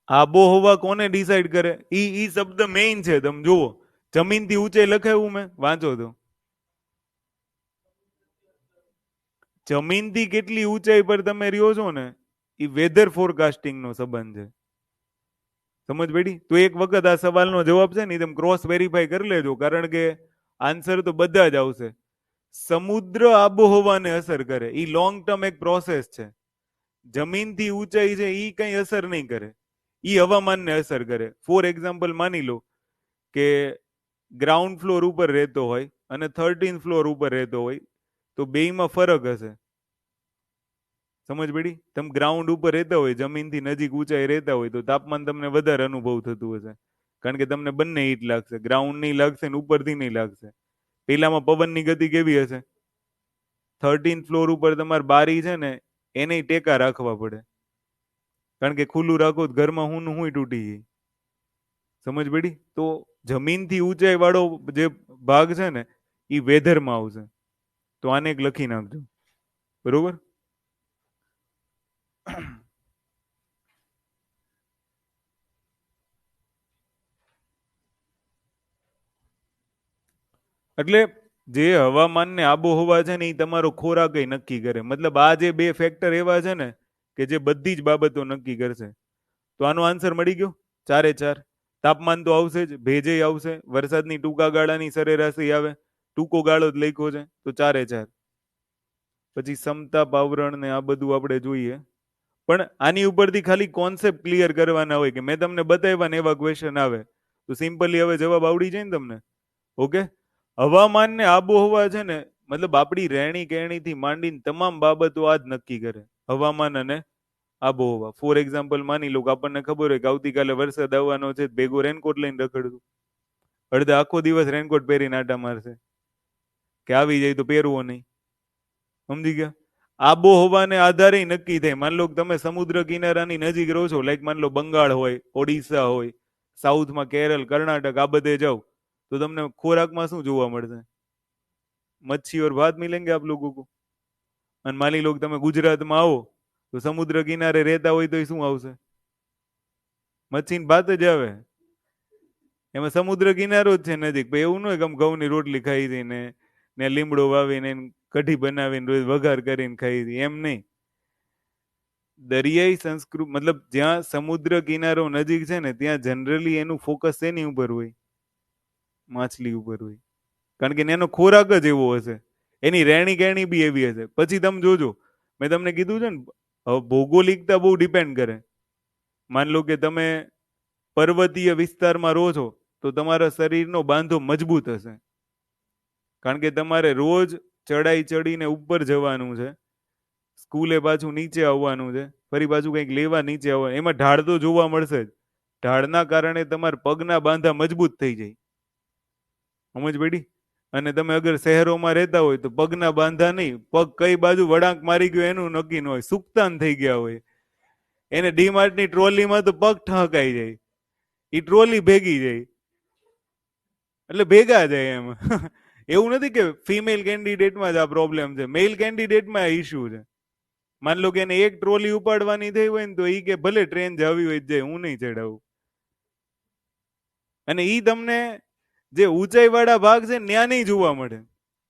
આબોહવા કોને ડિસાઈડ કરે? ઈ શબ્દ મેઇન છે. તમે જુઓ, જમીનથી ઊંચાઈ લખાયું મેં, વાંચો તો. જમીનથી કેટલી ઊંચાઈ પર તમે રહ્યો છો ને, એ વેધર ફોરકાસ્ટિંગ નો સંબંધ છે. સમજ પડી? તો એક વખત આ સવાલનો જવાબ છે ને તમે ક્રોસ વેરીફાઈ કરી લેજો, કારણ કે આન્સર તો બધા જ આવશે. સમુદ્ર આબોહવાને અસર કરે. એ લોંગ ટર્મ એક પ્રોસેસ છે. જમીનથી ઊંચાઈ છે એ કઈ અસર નહીં કરે. એ હવામાનને અસર કરે. ફોર એક્ઝામ્પલ માની લો કે ગ્રાઉન્ડ ફ્લોર ઉપર રહેતો હોય અને 13th ફ્લોર ઉપર રહેતો હોય, તો બેયમાં ફરક હશે. સમજ પડી? તમે ગ્રાઉન્ડ ઉપર રહેતા હોય, જમીનથી નજીક ઊંચાઈ રહેતા હોય, તો તાપમાન તમને વધારે અનુભવ થતું હશે, કારણ કે તમને બંને હીટ લાગશે. ગ્રાઉન્ડ નહીં લાગશે ને ઉપરથી નહીં લાગશે. પેલામાં પવનની ગતિ કેવી હશે? 13th ફ્લોર ઉપર તમારે બારી છે ને એને ટેકા રાખવા પડે, કારણ કે ખુલ્લું રાખો તો ઘરમાં હું તૂટી જાય. સમજ પડી? તો જમીનથી ઊંચાઈ વાળો જે ભાગ છે ને એ વેધરમાં આવશે. તો આને એક લખી નાખજો. બરોબર? એટલે જે હવામાન ને આબોહવા છે ને એ તમારો ખોરાક નક્કી કરે. મતલબ આ જે બે ફેક્ટર એવા છે ને કે જે બધી જ બાબતો નક્કી કરશે. તો આનો આન્સર મળી ગયો 4 એ 4. તાપમાન તો આવશે જ, ભેજે આવશે, વરસાદની ટૂંકા ગાળાની સરેરાશી આવે, ટૂંકો ગાળો જ લખ્યો છે, તો 4 એ 4. પછી સમતાપ આવરણ ને આ બધું આપણે જોઈએ, પણ આની ઉપરથી ખાલી કોન્સેપ્ટ ક્લિયર કરવાના હોય કે મેં તમને બતાવ્યા ને એવા ક્વેશ્ચન આવે તો સિમ્પલી હવે જવાબ આવડી જાય ને તમને. ઓકે? હવામાન ને આબોહવા છે ને, મતલબ આપણી રહેણી કહેણીથી માંડીને તમામ બાબતો આ જ નક્કી કરે. હવામાન અને આબોહવા. ફોર એક્ઝામ્પલ માની લો કે આપણને ખબર હોય કે આવતીકાલે વરસાદ આવવાનો છે, ભેગો રેનકોટ લઈને રખડતું. અડધા આખો દિવસ રેનકોટ પહેરીને આટા મારશે કે આવી જાય તો પહેરવો નહીં. સમજી ગયા? આબોહવાને આધારે નક્કી થાય. માન લો કે તમે સમુદ્ર કિનારાની નજીક રહો છો, લાઈક માન લો બંગાળ હોય, ઓડિશા હોય, સાઉથમાં કેરળ, કર્ણાટક, આ બધે જાઓ, તો તમને ખોરાકમાં શું જોવા મળશે? મચ્છી ઓર ભાત મિલેંગે આપ લોકો કો. અને માની લો કે તમે ગુજરાતમાં આવો તો સમુદ્ર કિનારે રહેતા હોય તો શું આવશે? મચ્છી ને ભાત જ આવે. એમાં સમુદ્ર કિનારો જ છે નજીક. એવું ન હોય કે ઘઉંની રોટલી ખાઈ હતી ને લીમડો વાવીને કઢી બનાવીને રોજ વઘાર કરીને ખાઈ હતી, એમ નહીં. દરિયાઈ સંસ્કૃતિ, મતલબ જ્યાં સમુદ્ર કિનારો નજીક છે ને ત્યાં જનરલી એનું ફોકસ એની ઉપર હોય, માછલી ઉપર હોય, કારણ કે એનો ખોરાક જ એવો હશે, એની રહેણી કહેણી બી એવી હશે. પછી તમે જોજો, મેં તમને કીધું છે ને ભૌગોલિકતા બહુ ડિપેન્ડ કરે. માન લો કે તમે પર્વતીય વિસ્તારમાં રહો છો તો તમારા શરીરનો બાંધો મજબૂત હશે. કારણ કે તમારે રોજ ચડાઈ ચડીને ઉપર જવાનું છે, સ્કૂલે પાછું નીચે આવવાનું છે, ફરી પાછું કંઈક લેવા નીચે આવવાનું, એમાં ઢાળ તો જોવા મળશે જ. ઢાળના કારણે તમારા પગના બાંધા મજબૂત થઈ જાય. સમજ પડી? અને તમે અગર શહેરોમાં રહેતા હોય તો પગના બાંધા નહીં, પગ કઈ બાજુ વળાંક મારી ગયો એનું નક્કી ન હોય, સુકતાન થઈ ગયા હોય. એને ડીમાર્ટની ટ્રોલીમાં તો પગ ઠહકાઈ જાય, એ ટ્રોલી ભેગી જાય, એટલે ભેગા જાય એમ. એવું નથી કે ફિમેલ કેન્ડિડેટમાં જ આ પ્રોબ્લેમ છે, મેલ કેન્ડિડેટમાં આ ઇસ્યુ છે. માન લો કે એને એક ટ્રોલી ઉપાડવાની થઈ હોય ને તો ઈ કે ભલે ટ્રેન જાવી હોય જાય, હું નહીં ચડાવું. અને ઈ તમને જે ઊંચાઈ વાળા ભાગ છે ત્યાં નહીં જોવા મળે.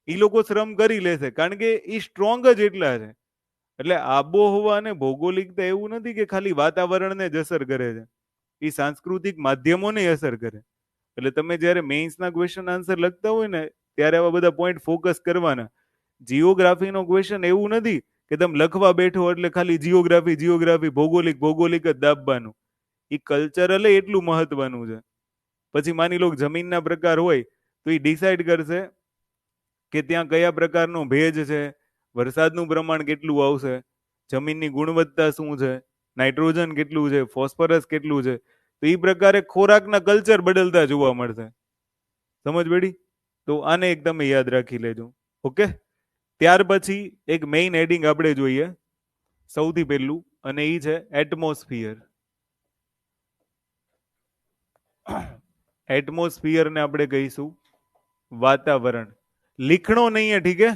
ઈ લોકો શ્રમ કરી લેશે કારણ કે ઈ સ્ટ્રોંગ જ એટલા છે. એટલે આબોહવા અને ભૌગોલિકતા એવું નથી કે ખાલી વાતાવરણને જ અસર કરે છે, એ સાંસ્કૃતિક માધ્યમોને અસર કરે. એટલે તમે જ્યારે મેઇન્સના ક્વેશ્ચન આન્સર લખતા હોય ને ત્યારે આવા બધા પોઈન્ટ ફોકસ કરવાના. જીઓગ્રાફીનો ક્વેશ્ચન એવું નથી કે તમે લખવા બેઠો એટલે ખાલી જીઓગ્રાફી ભૌગોલિક જ દાબવાનું. એ કલ્ચરલ એટલું મહત્વનું છે. પછી માની લો જમીનના પ્રકાર હોય તો એ ડિસાઈડ કરશે કે ત્યાં કયા પ્રકારનો ભેજ છે, વરસાદનું પ્રમાણ કેટલું આવશે, જમીનની ગુણવત્તા શું છે, નાઇટ્રોજન કેટલું છે, ફોસ્ફરસ કેટલું છે. તો એ પ્રકારે ખોરાકના કલ્ચર બદલતા જોવા મળશે. સમજ પડી? તો આને એક તમે યાદ રાખી લેજો. ઓકે, ત્યાર પછી એક મેઇન હેડિંગ આપણે જોઈએ સૌથી પહેલું, અને એ છે એટમોસ્ફિયર. एटमॉस्फेयर ने આપણે કહીશું वातावरण. लिखणो नहीं है, ठीक है?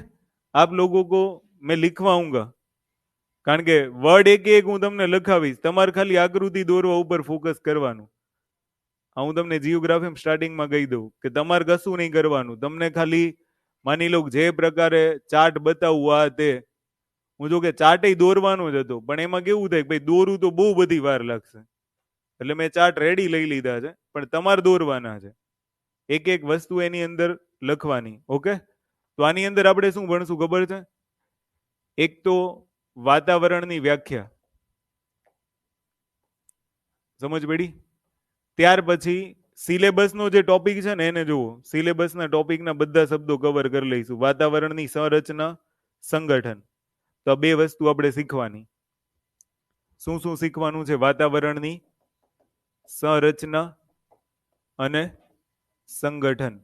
आप लोगों को मैं लिखवाऊंगा કારણ કે વર્ડ એક હું તમને લખાવીશ, તમારે ખાલી આકૃતિ દોરવા ઉપર ફોકસ કરવાનું. હું તમને જીઓગ્રાફી સ્ટાર્ટિંગમાં કહી દઉં કે તમારે કશું નહીં કરવાનું, તમને ખાલી માની લો જે પ્રકારે ચાર્ટ બતાવવું આ તે, હું જો કે ચાર્ટ દોરવાનો જ હતો, પણ એમાં કેવું થાય ભાઈ દોરું તો બહુ બધી વાર લાગશે, એટલે મેં ચાર્ટ રેડી લઈ લીધા છે, પણ તમારે દોરવાના છે, એક એક વસ્તુ એની અંદર લખવાની. ઓકે, તો આની અંદર આપણે શું ભણશું ખબર છે? એક તો વાતાવરણની વ્યાખ્યા, સમજ પડી? ત્યાર પછી સિલેબસનો જે ટોપિક છે ને એને જુઓ, સિલેબસના ટોપિકના બધા શબ્દો કવર કરી લઈશું. વાતાવરણની સંરચના, સંગઠન, તો બે વસ્તુ આપણે શીખવાની. શું શું શીખવાનું છે? વાતાવરણની સંરચના અને સંગઠન.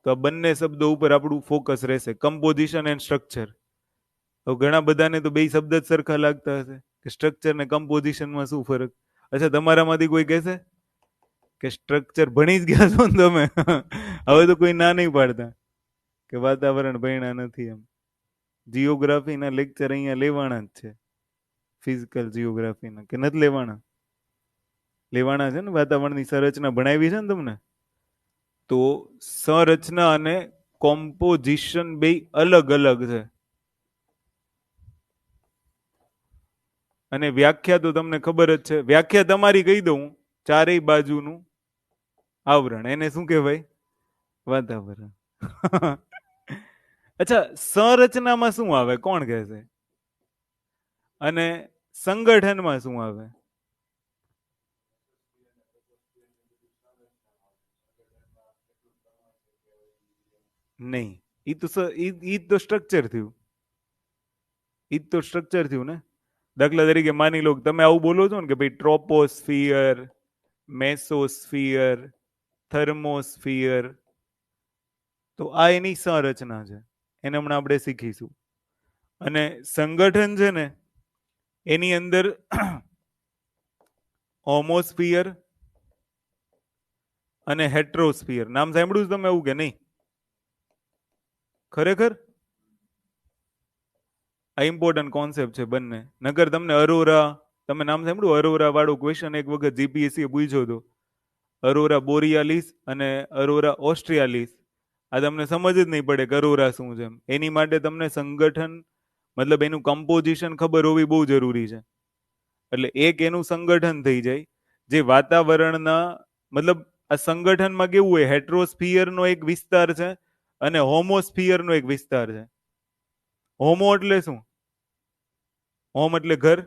તો બંને શબ્દો ઉપર આપણું ફોકસ રહેશે. Composition and structure. તો ઘણા બધાને તો બે શબ્દ જ સરખા લાગતા હશે કે સ્ટ્રક્ચર ને કમ્પોઝિશનમાં શું ફરક. અચ્છા, તમારામાંથી કોઈ કહેશે કે સ્ટ્રક્ચર ભણી જ ગયા છો ને તમે? હવે તો કોઈ ના નહીં પાડતા કે વાતાવરણ ભણ્યા નથી એમ. જીઓગ્રાફીના લેક્ચર અહીંયા લેવાના જ છે, ફિઝિકલ જીઓગ્રાફીના, કે નથી લેવાના? લેવાના છે ને. વાતાવરણની સંરચના ભણાવી છે ને તમને. તો સંરચના અને કોમ્પોઝિશન બે અલગ અલગ છે. અને વ્યાખ્યા તો તમને ખબર જ છે. વ્યાખ્યા તમારી કહી દઉં, ચારેય બાજુનું આવરણ, એને શું કહેવાય? વાતાવરણ. અચ્છા, સંરચનામાં શું આવે? કોણ કહેશે? અને સંગઠનમાં શું આવે? નહીં, ઈ તો સ્ટ્રક્ચર થયું. ઈ તો સ્ટ્રક્ચર થયું ને. દાખલા તરીકે માની લો તમે આવું બોલો છો ને કે ભાઈ ટ્રોપોસ્ફિયર, મેસોસ્ફિયર, થર્મોસ્ફિયર, તો આ એની સંરચના છે, એને હમણાં આપણે શીખીશું. અને સંગઠન છે ને એની અંદર હોમોસ્ફિયર અને હેટ્રોસ્ફિયર. નામ સાંભળ્યું છે તમે એવું કે નહીં? ખરેખર આ ઇમ્પોર્ટન્ટ કોન્સેપ્ટ છે બંને. નગર તમને અરોરા, તમે નામ સાંભળ્યું? અરોરા વાળો ક્વેશ્ચન એક વખત જીપીએસસી પૂછ્યો હતો. અરોરા બોરિયાલિસ અને અરોરા ઓસ્ટ્રિયાલિસ. આ તમને સમજ જ નહીં પડે કે અરોરા શું છે. એની માટે તમને સંગઠન, મતલબ એનું કમ્પોઝિશન ખબર હોવી બહુ જરૂરી છે. એટલે એક એનું સંગઠન થઈ જાય જે વાતાવરણના, મતલબ આ સંગઠનમાં કેવું હોય, હેટ્રોસ્ફિયરનો એક વિસ્તાર છે અને હોમોસ્ફિયરનો એક વિસ્તાર છે. હોમો એટલે શું? હોમ એટલે ઘર,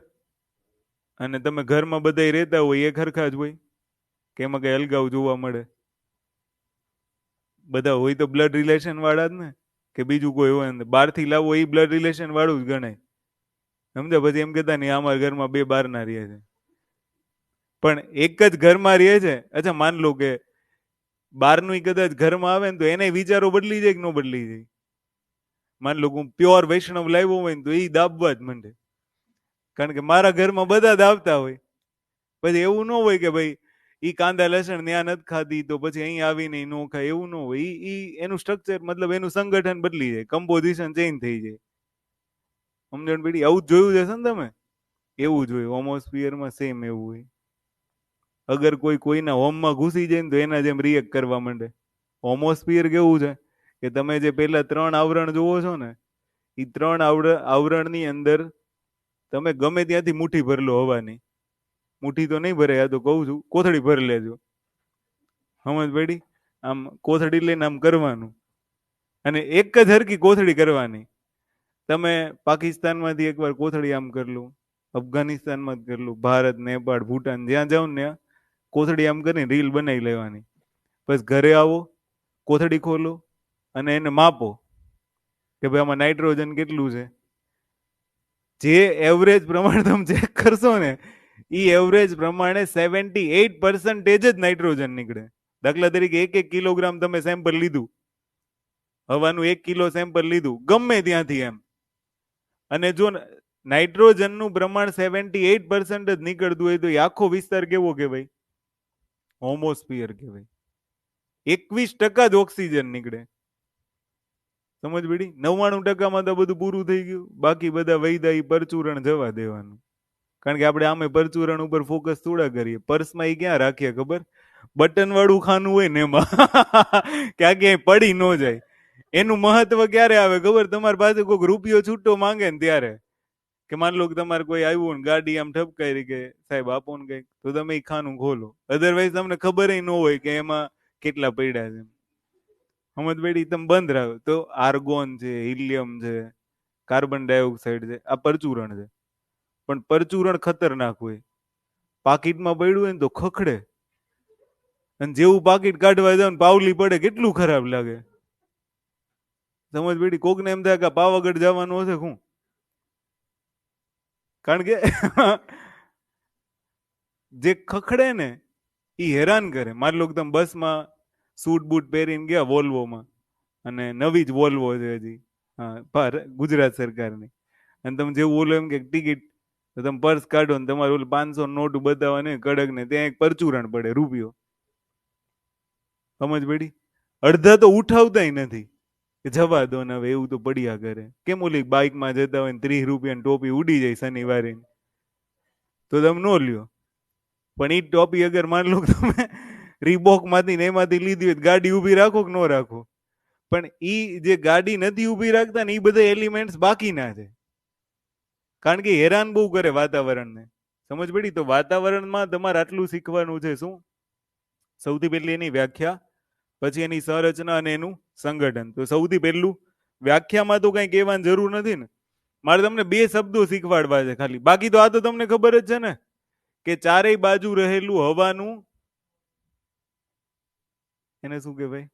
અને તમે ઘરમાં બધા રહેતા હોય એ ખરખા જ હોય. કે એમાં કઈ અલગાવ જોવા મળે? બધા હોય તો બ્લડ રિલેશન વાળા જ ને, કે બીજું કોઈ હોય અંદર? બહારથી લાવવો એ બ્લડ રિલેશન વાળું જ ગણાય. સમજ્યા? પછી એમ કેતા નહીં અમારા ઘરમાં બે બહારના રહે છે, પણ એક જ ઘરમાં રહે છે. અચ્છા, માન લો કે બહારનું કદાચ ઘરમાં આવે ને તો એને વિચારો બદલી જાય કે ન બદલી જાય? માન લો હું પ્યોર વૈષ્ણવ લાવ્યો હોય ને તો એ દાબવા જ માંડે, કારણ કે મારા ઘરમાં બધા દાબતા હોય. પછી એવું ન હોય કે ભાઈ ઈ કાંદા લસણ ત્યાં નથી ખાધી તો પછી અહીં આવીને ઈ ન ખાય, એવું ન હોય. ઈ એનું સ્ટ્રક્ચર, મતલબ એનું સંગઠન બદલી જાય, કમ્પોઝિશન ચેન્જ થઈ જાય. સમજણ પડી? આવું જ જોયું જશે ને તમે? એવું જ હોય હોમોસ્ફિયરમાં, સેમ એવું હોય. અગર કોઈ કોઈના હોમમાં ઘૂસી જાય ને તો એના જેમ રિએક્ટ કરવા માંડે. હોમોસ્ફિયર કેવું છે કે તમે જે પેલા 3 આવરણ જોવો છો ને, એ 3 આવરણની અંદર તમે ગમે ત્યાંથી મુઠ્ઠી ભર લો હવાની. મુઠ્ઠી તો નહીં ભરે, આ તો કહું છું, કોથળી ભરી લેજો. સમજ પડી? આમ કોથળી લઈને આમ કરવાનું, અને એક જ હરકી કોથળી કરવાની. તમે પાકિસ્તાનમાંથી એકવાર કોથળી આમ કરી લો, અફઘાનિસ્તાનમાં જ કરી લો, ભારત, નેપાળ, ભૂટાન, જ્યાં જાઓ ને ત્યાં કોથળી આમ કરીને રીલ બનાવી લેવાની. બસ ઘરે આવો, કોથળી ખોલો અને એને માપો કે ભાઈ આમાં નાઇટ્રોજન કેટલું છે. જે એવરેજ પ્રમાણે તમે ચેક કરશો ને, એ એવરેજ પ્રમાણે 78% જ નાઇટ્રોજન નીકળે. દાખલા તરીકે 1 કિલોગ્રામ તમે સેમ્પલ લીધું, હવાનું 1 કિલો સેમ્પલ લીધું ગમે ત્યાંથી એમ, અને જો નાઇટ્રોજનનું પ્રમાણ 78% જ નીકળતું હોય તો એ આખો વિસ્તાર કેવો કહેવાય? હોમોસ્ફિયર કહેવાય. 21% જ ઓક્સિજન નીકળે. સમજ પડી? 99%માં તો બધું પૂરું થઈ ગયું, બાકી બધા વૈદા પરચુરણ જવા દેવાનું. કારણ કે આપણે આમે પરચુરણ ઉપર ફોકસ થોડા કરીએ. પર્સમાં એ ક્યાં રાખીએ ખબર? બટન વાળું ખાનું હોય ને એમાં કે આ ક્યાંય પડી ન જાય. એનું મહત્વ ક્યારે આવે ખબર? તમારી પાસે કોઈક રૂપિયો છૂટો માંગે ને ત્યારે, કે માન લો કે તમારે કોઈ આવ્યું ને ગાડી આમ ઠપકારી કે સાહેબ આપો ને કંઈક, તો તમે એ ખાનું ખોલો. અધરવાઇઝ તમને ખબર ન હોય કે એમાં કેટલા પડ્યા છે. સમજ પડી? તમે બંધ રાખો. તો આર્ગોન છે, હિલિયમ છે, કાર્બન ડાયોક્સાઇડ છે, આ પરચુરણ છે. પણ પરચુરણ ખતરનાક હોય. પાકીટમાં પડ્યું હોય ને તો ખખડે, અને જેવું પાકીટ કાઢવા જાવ ને પાવલી પડે, કેટલું ખરાબ લાગે. સમજ પડી? કોકને એમ થાય કે પાવાગઢ જવાનું હશે શું, કારણ કે જે ખખડે ને એ હેરાન કરે. માની લો કે તમે બસમાં સૂટ બૂટ પહેરીને ગયા વોલ્વોમાં, અને નવી જ વોલ્વો છે હજી, હા, ગુજરાત સરકારની, અને તમે જેવું ઓલો એમ કે ટિકિટ, તો તમે પર્સ કાઢો ને તમારે ઓલું 500 નોટ બતાવવા કડક ને, ત્યાં એક પરચુરણ પડે રૂપિયો. સમજ પડી? અડધા તો ઉઠાવતા નથી, જવા દો ને હવે, એવું તો પડ્યા કરે. કેમ ઓલી બાઇકમાં જતા હોય ને 30 રૂપિયાની ટોપી ઉડી જાય શનિવારે, તો તમે નો લ્યો. પણ એ ટોપી અગર માન લો તમે રીબોક માંથી ને એમાંથી લીધી હોય, ગાડી ઊભી રાખો કે ન રાખો? પણ ઈ જે ગાડી નથી ઊભી રાખતા ને, એ બધા એલિમેન્ટ્સ બાકીના છે, કારણ કે હેરાન બહુ કરે વાતાવરણને. સમજ પડી? તો વાતાવરણમાં તમારે આટલું શીખવાનું છે. શું? સૌથી પહેલી એની વ્યાખ્યા, પછી એની સંરચના અને એનું સંગઠન. તો સૌથી પહેલું, વ્યાખ્યામાં તો કઈ કહેવાની જરૂર નથી ને. મારે તમને 2 શબ્દો શીખવાડવા છે ખાલી, બાકી તો આ તો તમને ખબર જ છે ને, કે ચારેય બાજુ રહેલું હવાનું, એને શું કહેવાય?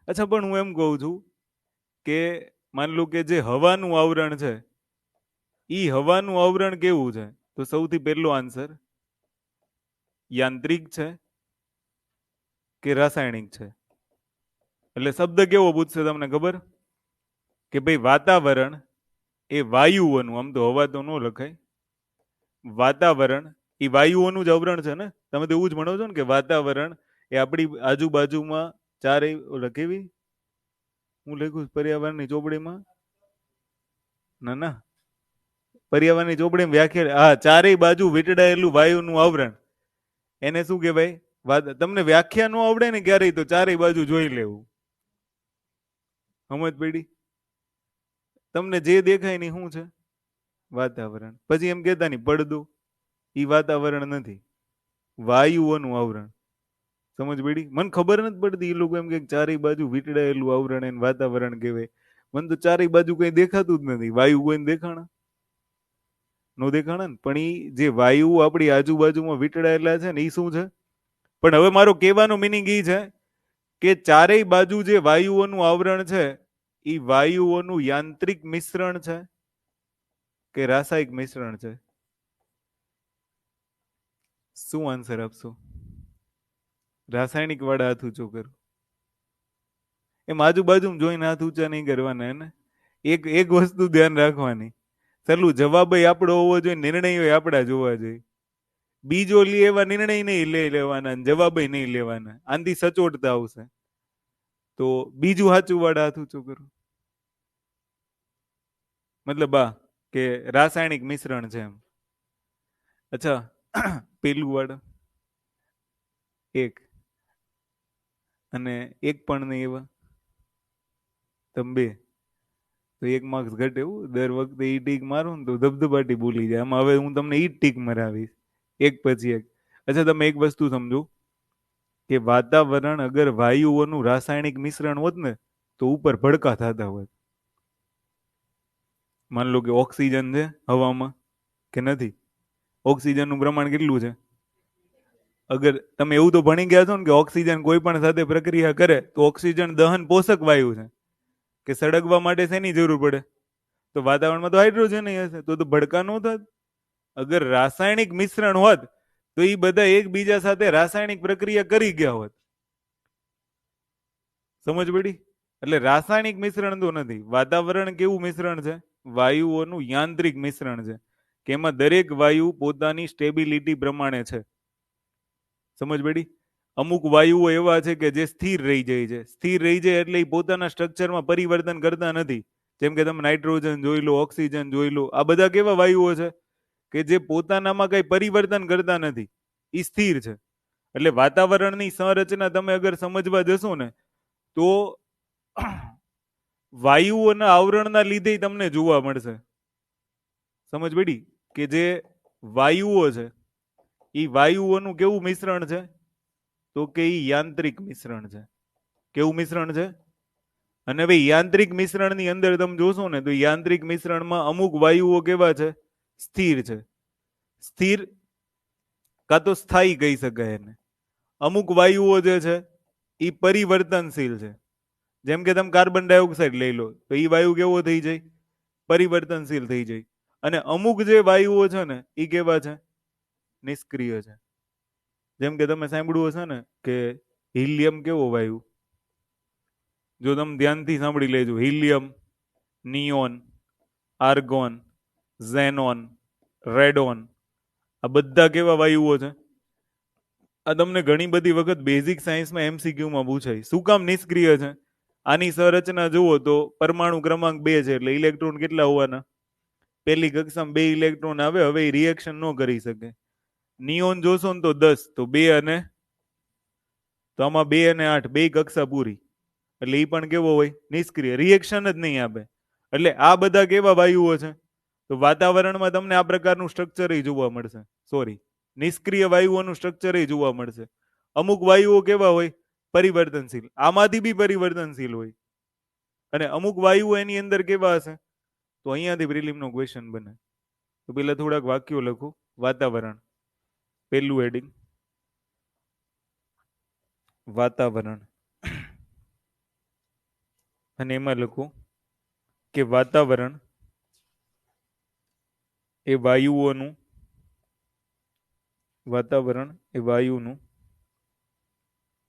અચ્છા, પણ હું એમ કહું છું કે માન લો કે જે હવાનું આવરણ છે, ઈ હવાનું આવરણ કેવું છે? તો સૌથી પહેલો આન્સર યાંત્રિક છે કે રાસાયણિક છે? એટલે શબ્દ કેવો પૂછશે તમને ખબર? કે ભાઈ વાતાવરણ એ વાયુઓનું, આમ તો હવા તો ન લખાય, વાતાવરણ એ વાયુઓનું જ આવરણ છે ને. તમે તો એવું જ ભણો છો ને કે વાતાવરણ એ આપણી આજુબાજુમાં ચારેય કેવી, હું લખ્યું પર્યાવરણની ચોપડીમાં, ના ના, પર્યાવરણની ચોપડીમાં વ્યાખ્યા, હા, ચારેય બાજુ વીંટળાયેલું વાયુનું આવરણ, એને શું કહેવાય? તમને વ્યાખ્યા ન આવડે ને ક્યારેય, તો ચારેય બાજુ જોઈ લેવું. સમજ પડી? તમને જે દેખાય ને શું છે? વાતાવરણ. પછી એમ કેતા નહીં પડદો, ઈ વાતાવરણ નથી, વાયુઓનું આવરણ. સમજ પડી? મને ખબર નથી પડતી, એ લોકો એમ કે ચારેય બાજુ વીંટળાયેલું આવરણ એને વાતાવરણ કહેવાય. મને તો ચારેય બાજુ કઈ દેખાતું જ નથી. વાયુ કોઈને દેખાણા? નો દેખાણા ને. પણ ઈ જે વાયુ આપણી આજુબાજુમાં વીંટળાયેલા છે ને, એ શું છે? પણ હવે મારો કહેવાનો મિનિંગ એ છે કે ચારેય બાજુ જે વાયુઓનું આવરણ છે એ વાયુઓનું યાંત્રિક મિશ્રણ છે કે રાસાયણિક મિશ્રણ છે? શું આન્સર આપશો? રાસાયણિક વાળા હાથ ઊંચો કરો. એમ આજુબાજુ જોઈને હાથ ઊંચા નહીં કરવાના એને. એક વસ્તુ ધ્યાન રાખવાની, ચાલું જવાબ આપણો હોવો જોઈએ, નિર્ણય આપણા જોવા જોઈએ. બીજો લે એવા નિર્ણય નહીં લઈ લેવાના, જવાબ નહીં લેવાના, આનાથી સચોટતા આવશે. તો બીજું સાચું વાળા હાથ ઊંચો કરો. મતલબ કે રાસાયણિક મિશ્રણ છે એમ. અચ્છા, પેલું વાળા એક અને એક પણ નહીં એવા તમે બે, તો એક માર્ક્સ ઘટે. એવું દર વખતે ઈ ટીક મારું ને તો ધબધબાટી ભૂલી જાય. આમાં હવે હું તમને ઈ ટીક મરાવીશ એક પછી એક. અચ્છા, તમે એક વસ્તુ સમજો કે વાતાવરણ અગર વાયુઓનું રાસાયણિક મિશ્રણ હોત ને તો ઉપર ભડકા થતા હોત. માન લો કે ઓક્સિજન છે હવામાં કે નથી, ઓક્સિજનનું પ્રમાણ કેટલું છે? અગર તમે એવું તો ભણી ગયા છો ને કે ઓક્સિજન કોઈ પણ સાથે પ્રક્રિયા કરે તો ઓક્સિજન દહન પોષક વાયુ છે, કે સળગવા માટે શેની જરૂર પડે? તો વાતાવરણમાં તો હાઇડ્રોજન હશે, તો ભડકા નો થાત. અગર રાસાયણિક મિશ્રણ હોત તો એ બધા એકબીજા સાથે રાસાયણિક પ્રક્રિયા કરી ગયા હોત. સમજ પડી? એટલે રાસાયણિક મિશ્રણ તો નથી. વાતાવરણ કેવું મિશ્રણ છે? વાયુઓનું યાંત્રિક મિશ્રણ છે, કે એમાં દરેક વાયુ પોતાની સ્ટેબિલિટી પ્રમાણે છે. સમજ પડી? અમુક વાયુઓ એવા છે કે જે સ્થિર રહી જાય છે. સ્થિર રહી જાય એટલે એ પોતાના સ્ટ્રક્ચરમાં પરિવર્તન કરતા નથી. જેમ કે તમે નાઇટ્રોજન જોઈ લો, ઓક્સિજન જોઈ લો, આ બધા કેવા વાયુઓ છે કે જે પોતાનામાં કઈ પરિવર્તન કરતા નથી, એ સ્થિર છે. એટલે વાતાવરણની સંરચના તમે અગર સમજવા જશો ને તો વાયુઓના આવરણના લીધે તમને જોવા મળશે. સમજ પડી? કે જે વાયુઓ છે એ વાયુઓનું કેવું મિશ્રણ છે? તો કે એ યાંત્રિક મિશ્રણ છે. કેવું મિશ્રણ છે? અને હવે યાંત્રિક મિશ્રણની અંદર તમે જોશો ને તો યાંત્રિક મિશ્રણમાં અમુક વાયુઓ કેવા છે? સ્થિર છે. સ્થિર કાં તો સ્થાયી કહી શકાય એને. અમુક વાયુઓ જે છે એ પરિવર્તનશીલ છે. જેમ કે તમે કાર્બન ડાયોક્સાઇડ લઈ લો તો એ વાયુ કેવો થઈ જાય? પરિવર્તનશીલ થઈ જાય. અને અમુક જે વાયુઓ છે ને એ કેવા છે? નિષ્ક્રિય છે. જેમ કે તમે સાંભળ્યું હશે ને કે હિલિયમ કેવો વાયુ? જો તમે ધ્યાનથી સાંભળી લેજો, helium, neon, argon, xenon, radon, આ બધા કેવા વાયુઓ છે? આ તમને ઘણી બધી વખત બેઝિક સાયન્સમાં એમસીક્યુમાં પૂછાય. શું કામ નિષ્ક્રિય છે? આની સંરચના જુઓ તો પરમાણુ ક્રમાંક 2 છે, એટલે ઇલેક્ટ્રોન કેટલા હોવાના? પહેલી કક્ષામાં 2 ઇલેક્ટ્રોન આવે, હવે એ રિએક્શન ન કરી શકે. નિયોન જોશો ને તો 10, તો 2 અને તો આમાં 2 અને 8, 2 કક્ષા પૂરી. એટલે એ પણ કેવો હોય? નિષ્ક્રિય, રિએક્શન જ નહીં આપે. એટલે આ બધા કેવા વાયુઓ છે? તો વાતાવરણમાં તમને આ પ્રકારનું સ્ટ્રક્ચર જોવા મળશે. સોરી, નિષ્ક્રિય વાયુઓનું સ્ટ્રક્ચર જોવા મળશે. અમુક વાયુઓ કેવા હોય? પરિવર્તનશીલ. આમાંથી બી પરિવર્તનશીલ હોય. અને અમુક વાયુઓ એની અંદર કેવા હશે? તો અહીંયાથી પ્રિલિમનો ક્વેશ્ચન બને. તો પેલા થોડાક વાક્યો લખો. વાતાવરણ, પેલું હેડિંગ વાતાવરણ, અને એમાં લખો કે વાતાવરણ એ વાયુઓનું